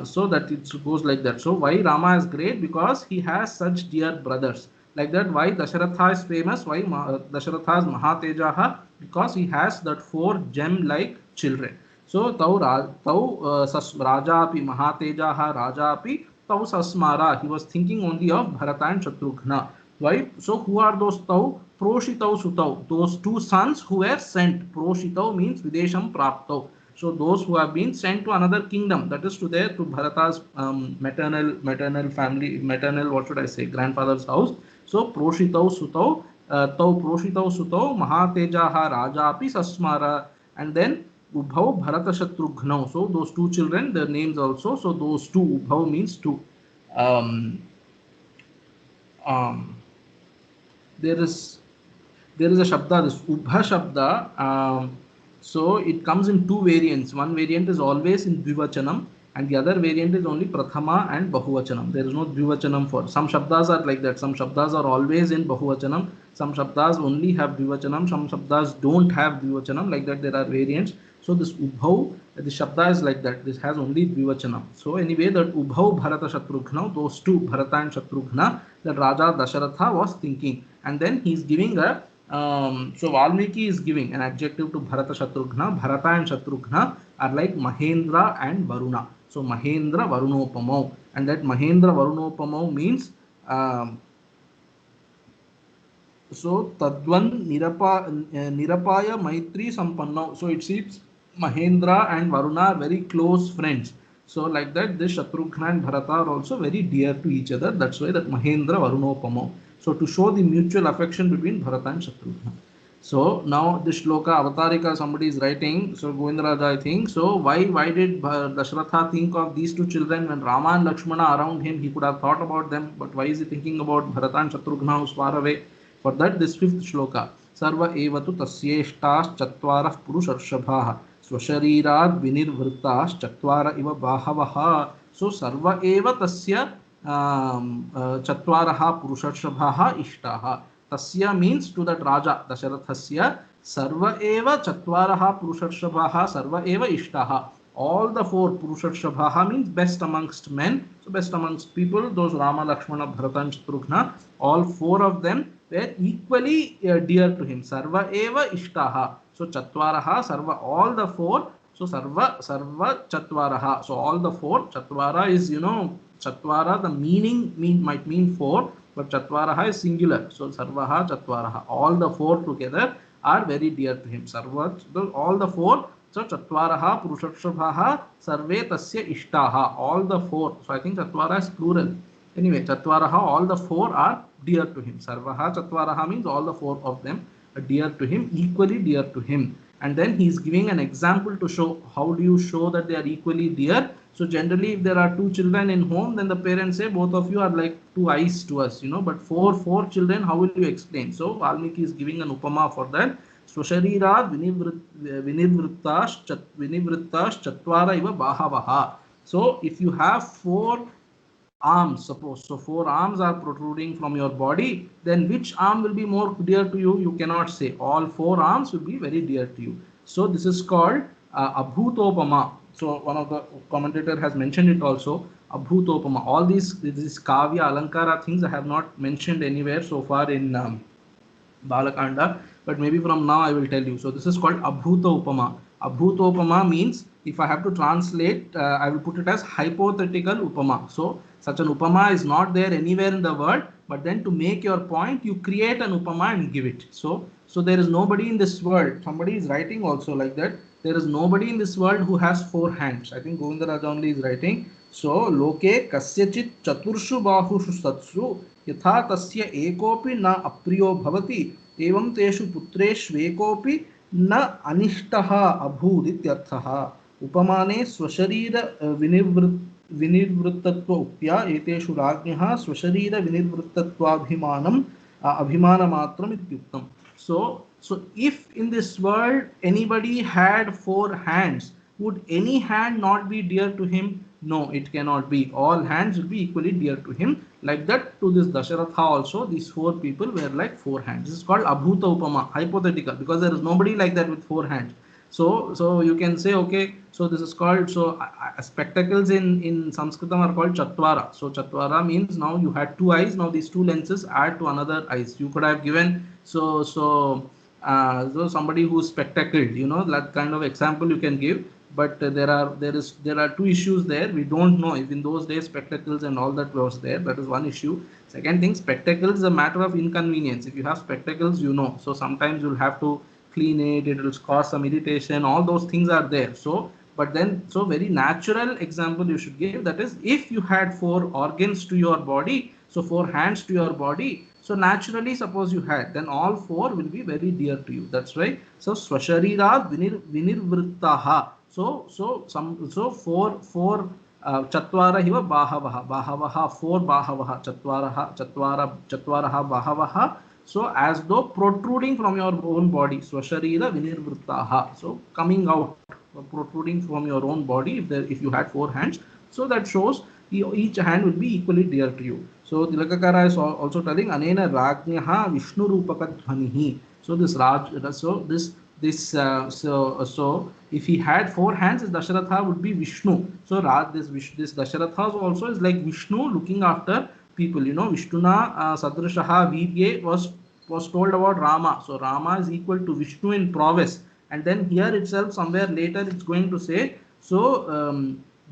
So that it goes like that. So why Rama is great? Because he has such dear brothers. Like that, why Dasharatha is famous? Why Dasharatha is Mahatejaha? Because he has that 4 gem-like children. So Raja api Mahatejaha Raja api Tau Sasmara. He was thinking only of Bharata and Shatrughna. Why? So who are those Tau? Proshitau Sutau. Those 2 sons who were sent. Proshitau means Videsham Praptau. So those who have been sent to another kingdom, that is to Bharata's maternal family, what should I say, grandfather's house. So Proshitau Sutau, Tau Proshitau Sutau, Mahatejaha Raja api Sasmara, and then Ubhau Bharata Shatrughnau. So those 2 children, their names also. So those 2, Ubhau means 2. There is a Shabda, this Ubha Shabda. So it comes in 2 variants. One variant is always in Dvivachanam, and the other variant is only Prathama and Bahuvachanam. There is no Dvivachanam for. Some Shabdas are like that. Some Shabdas are always in Bahuvachanam. Some Shabdas only have Dvivachanam. Some Shabdas don't have Dvivachanam. Like that, there are variants. So this Ubhau, the Shabda is like that. This has only Dvivachanam. So anyway, that Ubhau Bharata Shatrughna, those 2, Bharata and Shatrughna, that Raja Dasharatha was thinking. And then he is giving a so Valmiki is giving an adjective to Bharata Shatrughna. Bharata and Shatrughna are like Mahendra and Varuna. So Mahendra Varunopamau, and that Mahendra Varunopamau means so Tadvan Nirapaya Maitri Sampannau. So it seems Mahendra and Varuna are very close friends. So like that, this Shatrughna and Bharata are also very dear to each other. That's why that Mahendra Varunopamau. So to show the mutual affection between Bharata and Shatrughna. So now this shloka Avatarika somebody is writing. So Govindaraja, I think. So why did Dasharatha think of these 2 children when Rama and Lakshmana around him? He could have thought about them, but why is he thinking about Bharata and Shatrughna who's far away? For that, this 5th shloka. Sarva evatu tasyeshtas chatvarah purusharshabhaha swasharirad vinirvritas chatvara iva bahavaha. So sarva eva tasya chatvaraha purusharshabhaha ishtaha. Tasya means to that Raja Dasharathasya. Sarva eva chatvaraha purusharshabhaha sarva eva ishtaha. All the 4 Purusharshabhaha means best amongst men. So best amongst people, those Rama, Lakshmana, Bharata and Shatrughna, all 4 of them were equally dear to him. Sarva eva ishtaha. So chatvaraha, sarva, all the four. So sarva chatvaraha. So all the four. Chatvara is, chatvara, the might mean four, but chatvaraha is singular. So sarvaha chatvaraha. All the four together are very dear to him. Sarva, all the four. So chatvaraha purusharshabhaha sarve tasya ishtaha. All the four. So I think chatvara is plural. Anyway, chatvaraha, all the four are dear to him. Sarvaha chatvaraha means all the four of them are dear to him, equally dear to him. And then he is giving an example to show how do you show that they are equally dear. So generally, if there are two children in home, then the parents say both of you are like two eyes to us, But four children, how will you explain? So Valmiki is giving an upama for that. Swasharira vinivrittash chatvara iva bahavaha. So if you have four arms, suppose, so four arms are protruding from your body, then which arm will be more dear to you? You cannot say. All four arms will be very dear to you. So this is called abhutopama. So one of the commentator has mentioned it also, abhutopama. All these kavya alankara things I have not mentioned anywhere so far in Balakanda, but maybe from now I will tell you. So this is called Abhuta Upama. Abhuta Upama means, if I have to translate, I will put it as hypothetical Upama. So such an Upama is not there anywhere in the world, but then to make your point, you create an Upama and give it. So there is nobody in this world, somebody is writing also like that, there is nobody in this world who has four hands. I think Govindaraja only is writing. So loke kasyachit chaturshu bahushu satsu यथा तस्य एकोपि न अप्रियो भवति एवं तेषु पुत्रेष्वेकोपि न अनिष्टः अभूत् इत्यर्थः। उपमाने स्वशरीर विनिवृत्तत्व उक्त्या एतेषु राज्ञः स्वशरीर विनिवृत्तत्वाभिमानम् अभिमानमात्रम् इत्युक्तम्। So if in this world anybody had four hands, would any hand not be dear to him? No, it cannot be. All hands will be equally dear to him. Like that, to this Dasharatha also, these four people were like four hands. This is called Abhuta Upama, hypothetical, because there is nobody like that with four hands. So you can say, okay, so this is called, spectacles in Sanskritam are called Chatvara. So Chatvara means now you had two eyes, now these two lenses add to another eyes. You could have given, so somebody who's spectacled, that kind of example you can give. But there are two issues there. We don't know if in those days spectacles and all that was there. That is one issue. Second thing, spectacles is a matter of inconvenience. If you have spectacles, so sometimes you'll have to clean it, it will cause some irritation, all those things are there. So very natural example you should give, that is, if you had four organs to your body, so four hands to your body, so naturally, suppose you had, then all four will be very dear to you. That's right. So swashariraat vinirvrittaha. So four chatvara hiva bahavaha, four bahavaha, chatvaraha bahavaha. So as though protruding from your own body, swasharira vinirvrittaha. So coming out, protruding from your own body, if you had four hands. So that shows each hand will be equally dear to you. So Tilakakara is also telling anena rajnyaha Vishnu rupaka dhvanihi. So so if he had four hands, his Dasharatha would be Vishnu. So this Dasharatha also is like Vishnu looking after people. Vishnuna sadrishaha virye was told about Rama. So Rama is equal to Vishnu in prowess. And then here itself, somewhere later, it's going to say,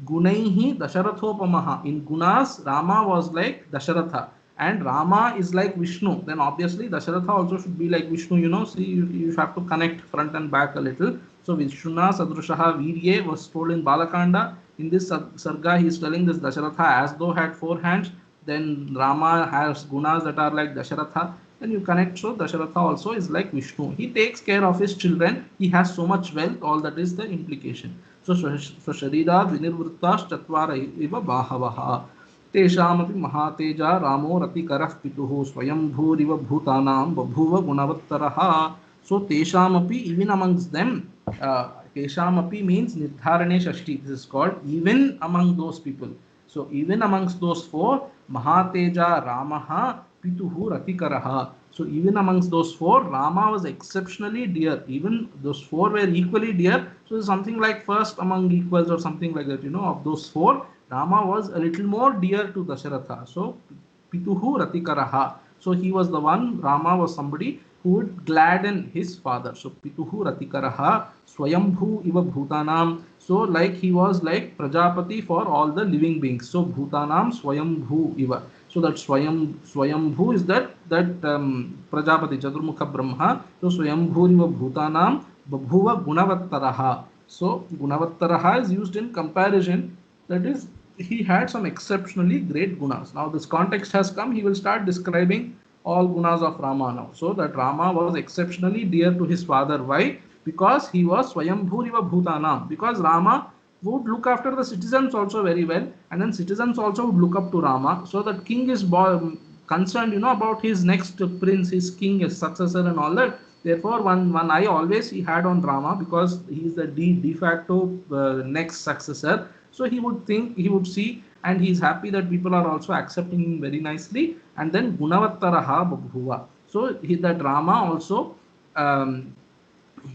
Gunaihi Dasharathoopamaha. In Gunas, Rama was like Dasharatha. And Rama is like Vishnu. Then obviously Dasharatha also should be like Vishnu. See, you have to connect front and back a little. So Vishnuna Sadrushaha Virye was told in Balakanda. In this Sarga, he is telling this Dasharatha as though had four hands. Then Rama has gunas that are like Dasharatha. Then you connect, so Dasharatha also is like Vishnu. He takes care of his children. He has so much wealth. All that is the implication. So Sharira Vinirvrittash Chatvara Iva Bahavaha. Teshamapi Mahateja Ramo Ratikarah Pituhu Swayam Bhuriva Bhutanam Babhuva Gunavattaraha. So Teshamapi, even amongst them, Teshamapi means Nirdharane Shashti. This is called even among those people. So even amongst those four, Mahateja Ramaha Pituhu Ratikaraha. So even amongst those four, Rama was exceptionally dear. Even those four were equally dear. So something like first among equals or something like that. Of those four, Rama was a little more dear to Dasharatha. So Pituhu Ratikaraha. So he was the one, Rama was somebody who would gladden his father. So Pituhu Ratikaraha Swayambhu Iva Bhutanam. So like he was like Prajapati for all the living beings. So Bhutanam Swayambhu Iva. So that Swayambhu is that Prajapati Chaturmukha Brahma. So Swayambhu Iva Bhutanam Babhuva Gunavattaraha. So Gunavattaraha is used in comparison. That is, he had some exceptionally great gunas. Now this context has come, he will start describing all gunas of Rama now. So that Rama was exceptionally dear to his father. Why? Because he was Swayambhuriva Bhutanam. Because Rama would look after the citizens also very well, and then citizens also would look up to Rama. So that king is concerned, about his next prince, his king, his successor and all that. Therefore, one eye always he had on Rama, because he is the de facto next successor. So he would think, he would see, and he is happy that people are also accepting him very nicely. And then Gunavattaraha Babhuva. So that Rama also,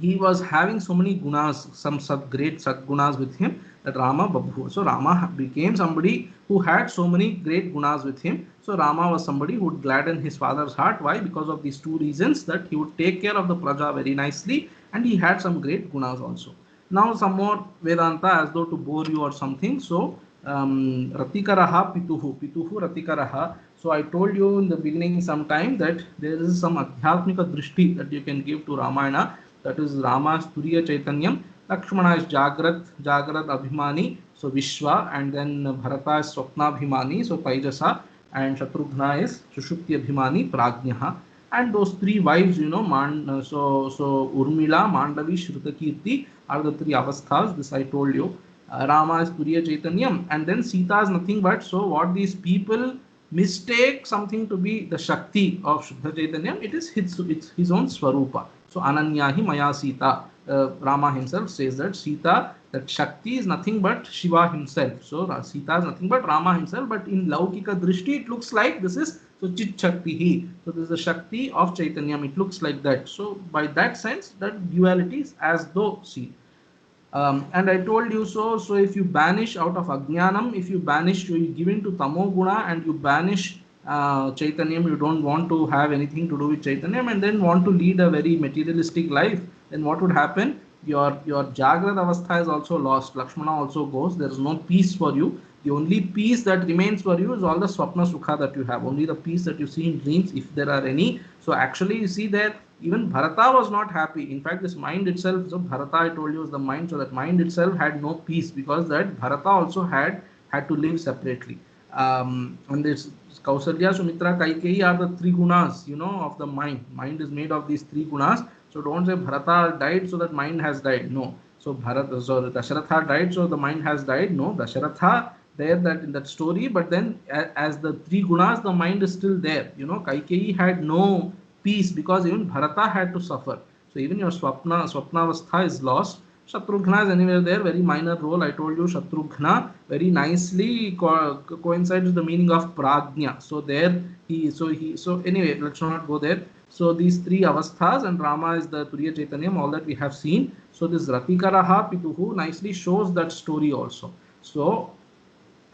he was having so many gunas, some great gunas with him, that Rama Babhuva. So Rama became somebody who had so many great gunas with him. So Rama was somebody who would gladden his father's heart. Why? Because of these two reasons, that he would take care of the praja very nicely, and he had some great gunas also. Now some more Vedanta, as though to bore you or something. So Ratikaraha Pituhu Ratikaraha. So I told you in the beginning sometime that there is some Adhyatmika Drishti that you can give to Ramayana. That is Rama's Turiya Chaitanyam. Lakshmana is Jagrat Abhimani, so Vishwa, and then Bharata is Swapna Abhimani, so Taijasa, and Shatrughna is Sushupti Abhimani, Prajnaha. And those three wives, so Urmila, Mandavi, Shrutakirti are the three avasthas. This I told you. Rama is Turiya Chaitanyam, and then Sita is nothing but, so what these people mistake something to be the Shakti of Shuddha Chaitanyam, it's his own Swarupa. So Ananyahi Maya Sita. Rama himself says that Sita, that Shakti is nothing but Shiva himself. So Sita is nothing but Rama himself, but in Laukika Drishti it looks like this is, so Chit Shakti Hi. So this is the Shakti of Chaitanyam. It looks like that. So by that sense, that duality is as though seen. And I told you so if you banish out of Ajnanam, if you banish, you give in to Tamo Guna and you banish Chaitanyam, you don't want to have anything to do with Chaitanyam, and then want to lead a very materialistic life, then what would happen? Your Jagrad Avastha is also lost. Lakshmana also goes. There is no peace for you. The only peace that remains for you is all the Swapna Sukha that you have. Only the peace that you see in dreams, if there are any. So actually you see there, even Bharata was not happy. In fact, this mind itself, so Bharata I told you is the mind, so that mind itself had no peace, because that Bharata also had to live separately. And this Kausalya, Sumitra, Kaikeyi are the three gunas, of the mind. Mind is made of these three gunas. So don't say Bharata died, so that mind has died. No. So Dasharatha died, so the mind has died. No. Dasharatha there, that in that story, but then as the three gunas, the mind is still there. Kaikeyi had no peace, because even Bharata had to suffer. So even your Swapnavastha is lost. Shatrughna is anywhere there, very minor role. I told you Shatrughna very nicely coincides with the meaning of Prajna. So there so anyway, let's not go there. So these three avasthas, and Rama is the Turiya Chaitanyam, all that we have seen. So this Ratikaraha Pituhu nicely shows that story also. So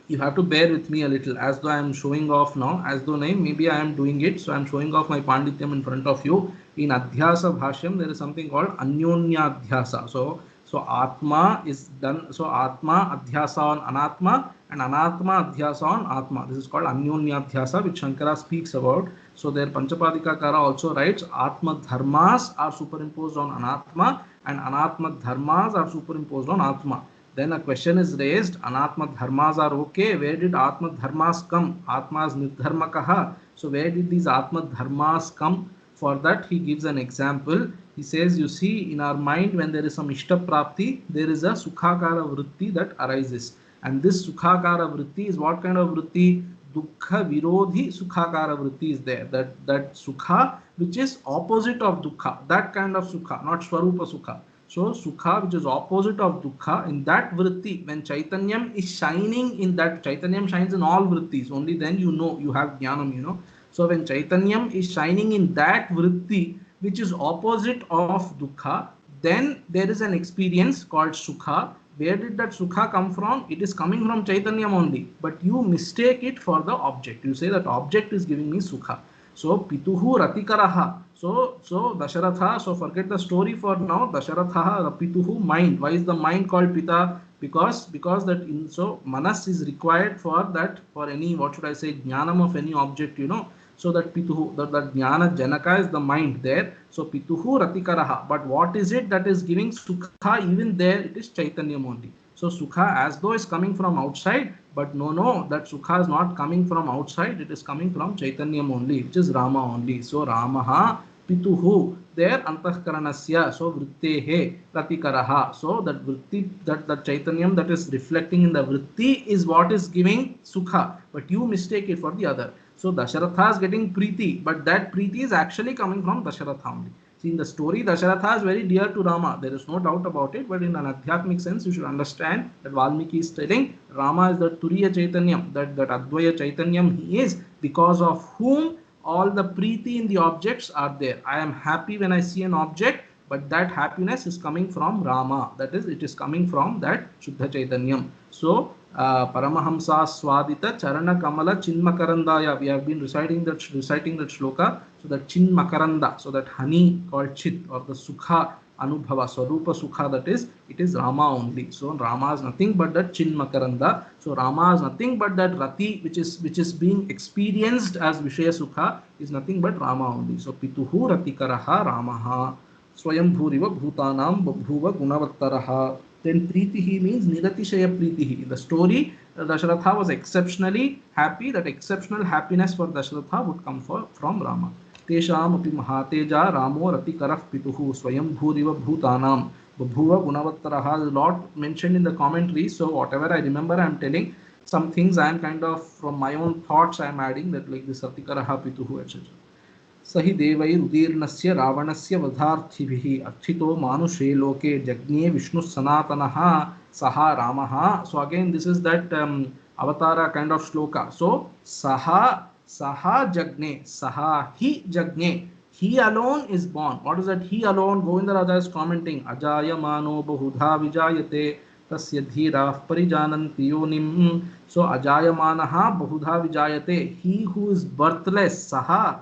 you have to bear with me a little, as though I am showing off now, as though maybe I am doing it. So I am showing off my Pandityam in front of you. In Adhyasa Bhashyam, there is something called Anyonya Adhyasa. So Atma is done. So Atma Adhyasa on Anatma, and Anatma Adhyasa on Atma. This is called Anyonya Adhyasa, which Shankara speaks about. So there Panchapadika Kara also writes Atma Dharmas are superimposed on Anatma, and Anatma Dharmas are superimposed on Atma. Then a question is raised, Anatma Dharmas are okay. Where did Atma Dharmas come? Atma is Nirdharmakaha. So where did these Atma Dharmas come? For that he gives an example. He says, you see, in our mind, when there is some Ishta Prapti, there is a Sukhakara Vritti that arises. And this Sukhakara Vritti is what kind of Vritti? Dukkha Virodhi Sukhakara Vritti is there. That Sukha which is opposite of Dukkha. That kind of Sukha, not Swarupa Sukha. So Sukha which is opposite of Dukkha, in that Vritti, when Chaitanyam is shining in that, Chaitanyam shines in all Vrittis, only then you have Jnanam, So when Chaitanyam is shining in that Vritti, which is opposite of Dukkha, then there is an experience called Sukha. Where did that Sukha come from? It is coming from Chaitanyam only, but you mistake it for the object. You say that object is giving me Sukha. So Pituhu Ratikaraha. So Dasharatha. So forget the story for now. Dasharatha Pituhu mind. Why is the mind called Pita? Because that in so manas is required for that, for any, what should I say, jnanam of any object, so that Pituhu, that jnana janaka is the mind there. So Pituhu Ratikaraha. But what is it that is giving Sukha? Even there it is Chaitanyam only. So Sukha as though is coming from outside, but no, that Sukha is not coming from outside, it is coming from Chaitanyam only, which is Rama only. So Ramaha Pituhu, there Antahkaranasya, so Vrittehe Pratikaraha. So that Vritti, that Chaitanyam that is reflecting in the Vritti is what is giving Sukha, but you mistake it for the other. So Dasharatha is getting Preeti, but that Preeti is actually coming from Dasharatha only. See, in the story, Dasharatha is very dear to Rama. There is no doubt about it. But in an adhyatmic sense, you should understand that Valmiki is telling Rama is the Turiya Chaitanyam, that Advaya Chaitanyam he is, because of whom all the preeti in the objects are there. I am happy when I see an object, but that happiness is coming from Rama. That is, it is coming from that Shuddha Chaitanyam. So, Paramahamsa Swadita Charana Kamala Chinmakarandaya. We have been reciting that shloka. So that Chinmakaranda, so that honey called Chit, or the Sukha Anubhava, Swarupa Sukha, that is, it is Rama only. So Rama is nothing but that Chinmakaranda. So Rama is nothing but that Rati, which is being experienced as Vishaya Sukha, is nothing but Rama only. So Pituhu Ratikaraha Ramaha Swayambhuriva Bhutanam Babhuva Gunavattaraha. Then Preetihi means Niratishaya Preetihi. In the story, Dasharatha was exceptionally happy. That exceptional happiness for Dasharatha would come from Rama. Tesham api mahateja Ramo Ratikarah Pituhu Swayambhuriva Bhutanam Babhuva Gunavattaraha. A lot mentioned in the commentary. So whatever I remember, I am telling. Some things I am kind of from my own thoughts I am adding, that like this Ratikaraha Pituhu, etc. सहि देवैरुदीर्णस्य रावणस्य वधार्थिभिः अर्थितो मानुषे लोके जज्ञे विष्णु सनातनः सहा रामः. So again this is that avatara kind of shloka. So saha jagne, saha hi jagne, he alone is born. What is that he alone? Govindaraja is commenting, ajayamano bahudha vijayate tasya dhirah parijananti yonim. So ajayamanaha bahudha vijayate, he who is birthless, saha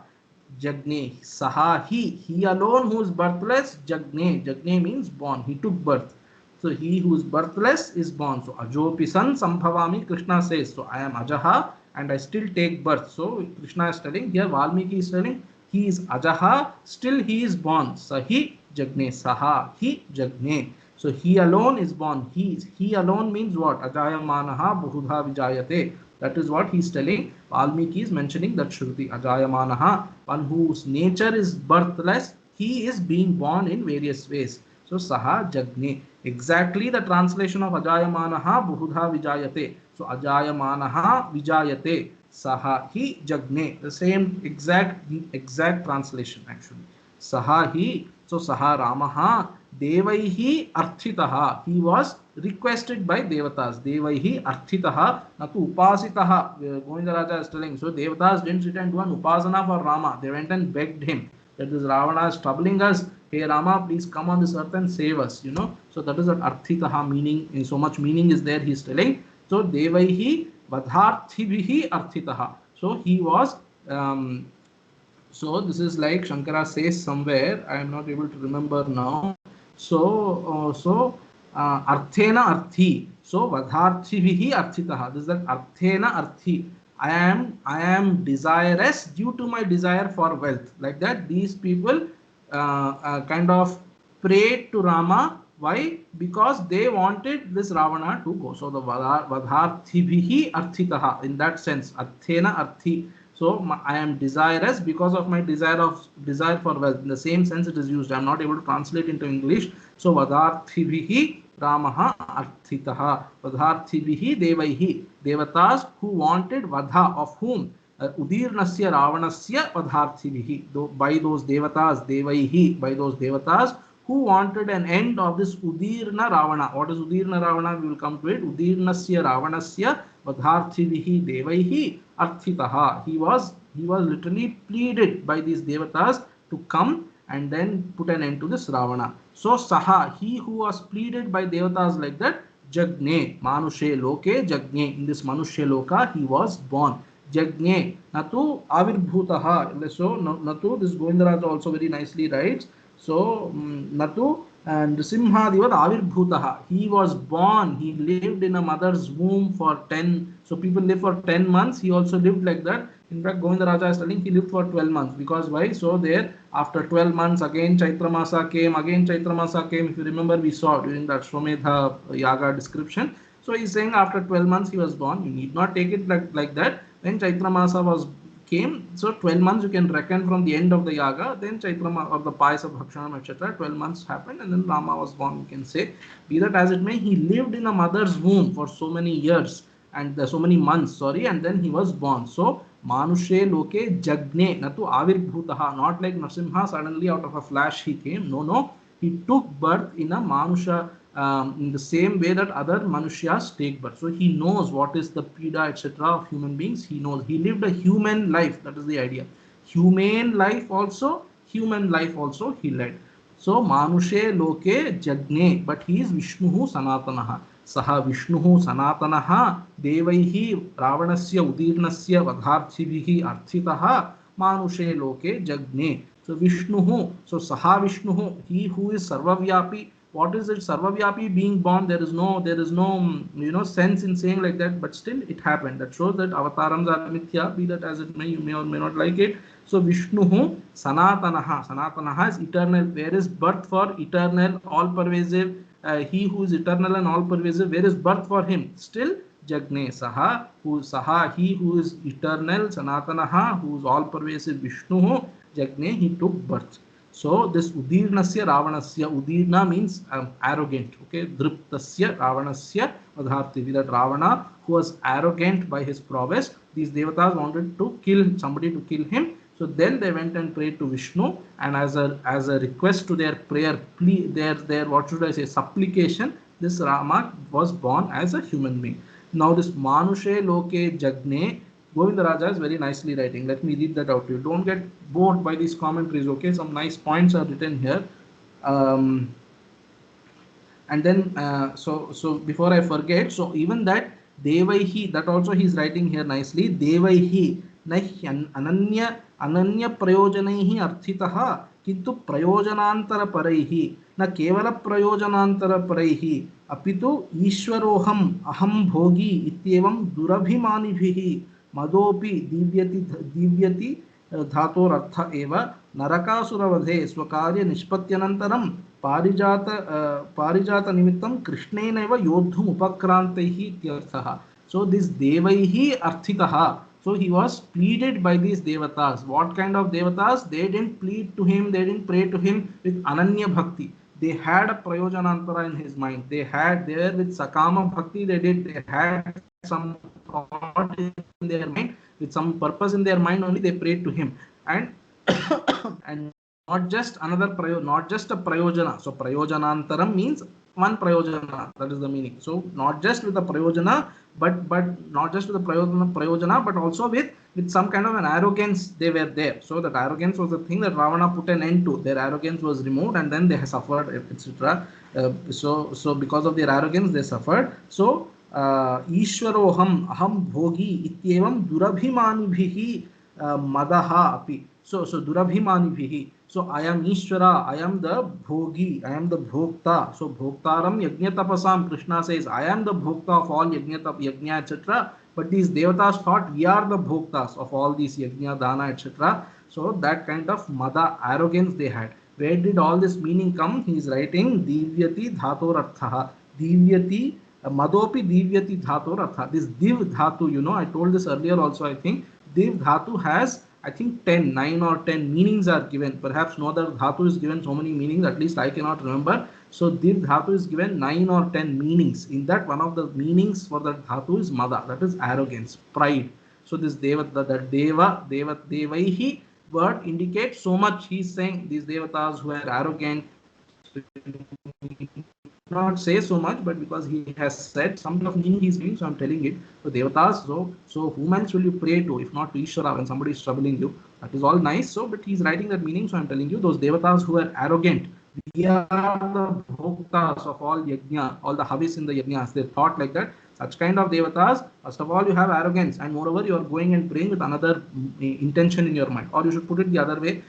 Jagne, Saha, he alone who is birthless, Jagne. Jagne means born, he took birth. So he who is birthless is born. So Ajopi san Sambhavami, Krishna says. So I am Ajaha and I still take birth. So Krishna is telling, here Valmiki is telling, he is Ajaha, still he is born. Sahi Jagne, Saha, he Jagne. So he alone is born. He alone means what? Ajayamanaha Bahudha Vijayate. That is what he is telling. Valmiki is mentioning that Shruti. Ajayamanaha, one whose nature is birthless, he is being born in various ways. So Saha Jagne. Exactly the translation of Ajayamanaha Bahudha Vijayate. So Ajayamanaha Vijayate. Saha hi Jagne. The same exact translation actually. Saha hi. So Saha Ramaha Devaihi Arthitaha. He was requested by Devatas. Devaihi Arthitaha Natu Upasitaha. Govindaraja is telling. So Devatas didn't sit and do an Upasana for Rama. They went and begged him that this Ravana is troubling us. Hey Rama, please come on this earth and save us. So that is what Arthitaha meaning. In so much meaning is there, he is telling. So Devaihi Vadharthibihi Arthitaha. So he was so this is like Shankara says somewhere, I am not able to remember now. So Arthena Arthi. So Vadharthibihi Arthitaha. This is that Arthena Arthi. I am desirous due to my desire for wealth. Like that, these people kind of prayed to Rama. Why? Because they wanted this Ravana to go. So the Vadharthibihi Arthitaha, in that sense, Arthena Arthi. So I am desirous because of my desire for wealth. In the same sense it is used. I am not able to translate into English. So Vadharthibihi Ramaha Arthitaha. Vadharthibihi Devaihi. Devatas who wanted Vadha, of whom? Udirnasya Ravanasya Vadharthibihi. By those Devatas, Devaihi, by those Devatas who wanted an end of this Udirna Ravana. What is Udirna Ravana? We will come to it. Udirnasya Ravanasya Vadharthibihi Devaihi Arthitaha. He was literally pleaded by these Devatas to come and then put an end to this Ravana. So Saha, he who was pleaded by Devatas like that, Jagne, Manushe Loke Jagne. In this Manushe Loka, he was born. Jagne Natu Avirbhutaha. So Natu, this Govindaraja also very nicely writes. So Natu and Simhadivat Avirbhutaha. He was born, he lived in a mother's womb for 10. So people live for 10 months. He also lived like that. In fact, Govindaraja is telling he lived for 12 months. Because why? So there, after 12 months, again Chaitra Masa came, again Chaitra Masa came. If you remember, we saw during that Shomedha Yaga description. So he's saying after 12 months he was born. You need not take it like that. When Chaitra Masa was came, so 12 months you can reckon from the end of the yaga, then Chaitra or the Payasa Bhakshanam, etc. 12 months happened and then Rama was born, you can say. Be that as it may, he lived in a mother's womb for so many years and so many months, sorry, and then he was born. So Manushe Loke Jagne Natu Avirbhutaha, not like Narasimha, suddenly out of a flash he came. No, he took birth in a Manusha, in the same way that other Manushyas take birth. So he knows what is the Pida, etc. of human beings. He knows. He lived a human life. That is the idea. Human life also he led. So Manushe Loke Jagne, but he is Vishnuhu Sanatanaha. Saha Vishnuhu Sanatanaha Devaihi Ravanasya Udirnasya Vadharthivihi Arthitaha Manushe Loke Jagne. So Vishnuhu, so Saha Vishnuhu, he who is Sarvavyapi. What is it? Sarvavyapi being born, there is no sense in saying like that, but still it happened. That shows that avatarams are mithya, be that as it may, you may or may not like it. So Vishnuhu Sanatanaha is eternal. Where is birth for eternal, all pervasive? He who is eternal and all pervasive, where is birth for him? Still Jagne Saha, he who is eternal, Sanatanaha, who is all pervasive, Vishnuhu Jagne, he took birth. So this Udirnasya Ravanasya, Udirna means arrogant. Okay, Driptasya Ravanasya Vadharti, that Ravana, who was arrogant by his prowess, these devatas wanted to kill somebody, to kill him. So then they went and prayed to Vishnu, and as a request to their prayer, their what should I say, supplication, this Rama was born as a human being. Now this Manushe Loke Jagne, Govindaraja is very nicely writing. Let me read that out to you. Don't get bored by these commentaries, okay? Some nice points are written here. And then, so before I forget, so even that Devaihi, that also he's writing here nicely. Devaihi, nahi ananya prayojanaihi arthitaha, kintu prayojanantara paraihi, na kevala prayojanantara paraihi, apitu ishwaroham aham bhogi ityevam durabhimanibhihi Madopi divyati dhatorartha eva Narakasuravadhe Swakarya Nishpatyanantaram Parijata Nimittam Krishneneva Yodhum Upakrantaihi Tyarthaha. So this Devaihi Arthitaha. So he was pleaded by these devatas. What kind of devatas? They didn't plead to him, they didn't pray to him with Ananya Bhakti. They had a Prayojanantara in his mind. They were with Sakama Bhakti, they had some thought in their mind, with some purpose in their mind only, they prayed to him. And and not just not just a prayojana. So prayojanantaram means one prayojana, that is the meaning. So not just with a prayojana, but not just with a prayojana, but also with some kind of an arrogance they were there. So that arrogance was the thing that Ravana put an end to. Their arrogance was removed and then they suffered, etc. So because of their arrogance they suffered. So Ishwaroham aham bhogi ityevam durabhimanibhihi madaha api. So durabhimanibhihi. So I am Ishwara, I am the bhogi, I am the bhokta. So bhoktaram yajna tapasam, Krishna says, I am the bhokta of all yajna etc. But these devatas thought we are the bhoktas of all these yajna, dana etc. So that kind of mada, arrogance they had. Where did all this meaning come? He is writing divyati dhatorarthaha. Divyati Madopi divyati dhatur artha. This div dhatu, I told this earlier also, I think. Div dhatu has, I think 9 or 10 meanings are given. Perhaps no other dhatu is given so many meanings, at least I cannot remember. So div dhatu is given 9 or 10 meanings. In that, one of the meanings for that dhatu is mada, that is arrogance, pride. So this devaihi word indicates so much. He is saying these devatas who are arrogant, not say so much, but because he has said some of meaning he is giving, so I'm telling it. So devatas, so whom else will you pray to if not to Ishvara when somebody is troubling you? That is all nice. So, but he's writing that meaning, so I'm telling you, those devatas who are arrogant, we are the bhoktas of all yajna, all the havis in the yajnas. They thought like that. Such kind of devatas, first of all, you have arrogance, and moreover, you are going and praying with another intention in your mind. Or you should put it the other way,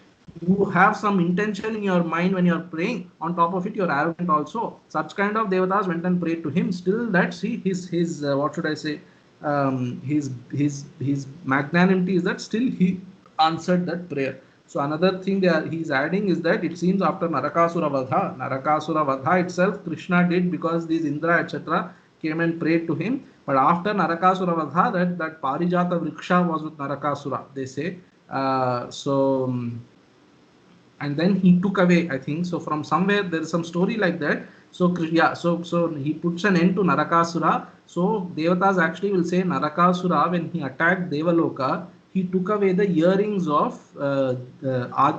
you have some intention in your mind when you are praying. On top of it, you are arrogant also. Such kind of devatas went and prayed to him. Still, that see his what should I say? His magnanimity is that still he answered that prayer. So another thing he is adding is that it seems after Narakasura Vadha itself Krishna did, because these Indra etc. came and prayed to him. But after Narakasura Vadha, that Parijata Vriksha was with Narakasura, they say. And then he took away, I think so, from somewhere there is some story like that. So yeah, so he puts an end to Narakasura. So devatas actually will say Narakasura, when he attacked Devaloka, he took away the earrings of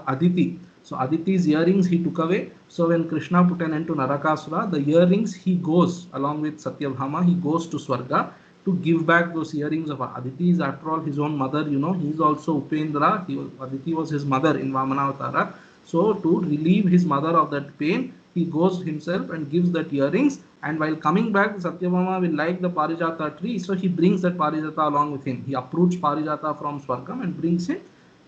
Aditi. So Aditi's earrings he took away. So when Krishna put an end to Narakasura, the earrings, he goes along with Satyabhama, he goes to Swarga to give back those earrings of Aditi. Is after all his own mother, he is also Upendra. Aditi was his mother in Vamanavatara. So to relieve his mother of that pain, he goes himself and gives that earrings. And while coming back, Satyabhama will like the Parijata tree, so he brings that Parijata along with him. He uproots Parijata from Swargam and brings him.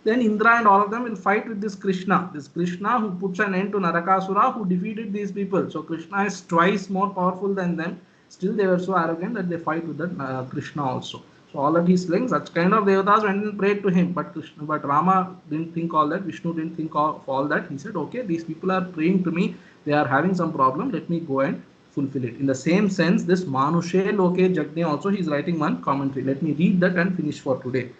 Then Indra and all of them will fight with this Krishna who puts an end to Narakasura, who defeated these people. So Krishna is twice more powerful than them. Still they were so arrogant that they fight with that Krishna also. So all that he's saying, such kind of devatas went and prayed to him, but Rama didn't think all that, Vishnu didn't think of all that. He said, okay, these people are praying to me, they are having some problem, let me go and fulfill it. In the same sense, this Manushe Loke Jagni also, he is writing one commentary. Let me read that and finish for today.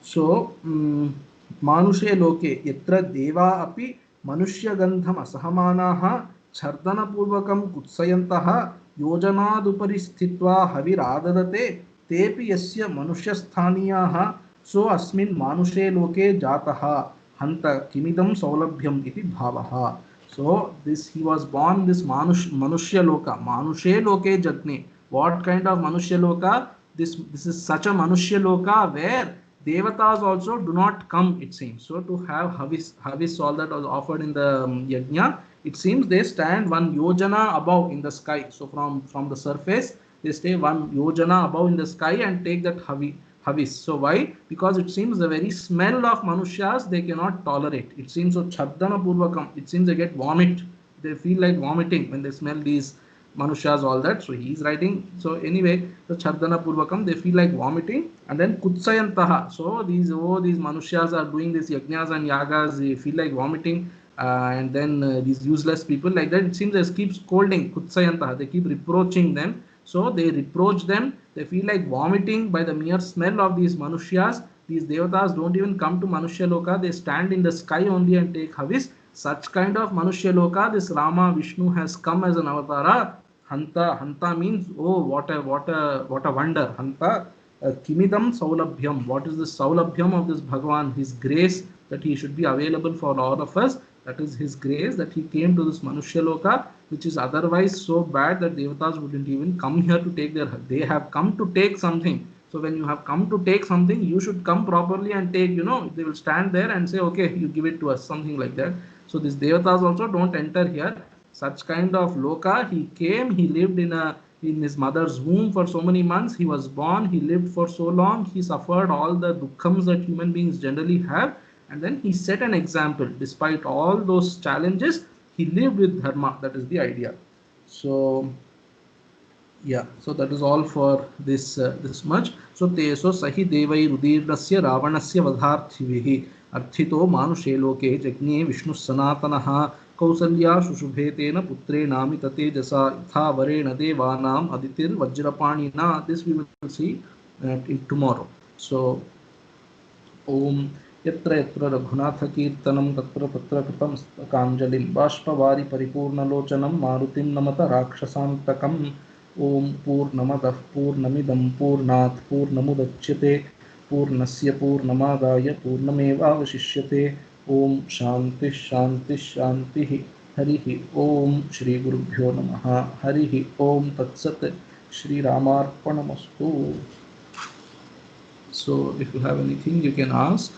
So, Manushe Loke Yatra Deva Api Manushya Gandham Asahamanaha Chardana Purvakam Kutsayantaha Yojanadupari Sthitva Haviradadate Tepi Yasya Manushya Sthaniyaha So Asmin Manushe Loke Jataha Hanta Kimidam Saulabhyam Iti Bhavaha. So he was born this Manushya Loka, Manushe Loke Jatne. What kind of Manushya Loka? This is such a Manushya Loka where devatas also do not come, it seems. So to have Havis all that was offered in the Yajna, it seems they stand 1 yojana above in the sky. So from the surface, they stay 1 yojana above in the sky and take that Havis. So why? Because it seems the very smell of Manushyas they cannot tolerate. It seems so Chardana Purvakam, it seems they get vomit. They feel like vomiting when they smell these Manushyas, all that. So he is writing. So anyway, the Chardana Purvakam, they feel like vomiting. And then Kutsayantaha. So these Manushyas are doing these Yajnas and Yagas, they feel like vomiting. And then these useless people like that, it seems they keep scolding Kutsayantaha. They keep reproaching them. So they reproach them. They feel like vomiting by the mere smell of these Manushyas. These devatas don't even come to Manushya Loka. They stand in the sky only and take Havis. Such kind of Manushya Loka, this Rama Vishnu has come as an avatara. Hanta means, oh, what a wonder. Hanta Kimidam Saulabhyam. What is the Saulabhyam of this Bhagavan? His grace that he should be available for all of us. That is his grace that he came to this Manushya Loka, which is otherwise so bad that devatas wouldn't even come here to take they have come to take something. So when you have come to take something, you should come properly and take, they will stand there and say, okay, you give it to us, something like that. So these devatas also don't enter here. Such kind of Loka, he came, he lived in his mother's womb for so many months, he was born, he lived for so long, he suffered all the dukkhams that human beings generally have. And then he set an example. Despite all those challenges, he lived with dharma. That is the idea. So, yeah. So that is all for this much. So teso sahi devai rudirasya ravanasya vadharthivihi arthito manushe loke jagne Vishnu sanatanaha kausalya shushubhetena putre nami tate jasa itha varena devanam aditir vajrapanina. This we will see tomorrow. So, Om. यत्र यत्र रघुनाथ कीर्तनं तत्र तत्र कृतमस्तकाञ्जलिं बाष्पवारि परिपूर्णलोचनं मारुतिं नमत राक्षसान्तकम्. ओम पूर्णमदः पूर्णमिदं पूर्णात् पूर्णमुदच्यते पूर्णस्य पूर्णमादाय पूर्णमेवावशिष्यते. ओम शान्तिः शान्तिः शान्तिः. हरिः ओम श्री गुरुभ्यो नमः. हरिः ओम तत्सत्. Shri रामार्पणमस्तु. So if you have anything you can ask.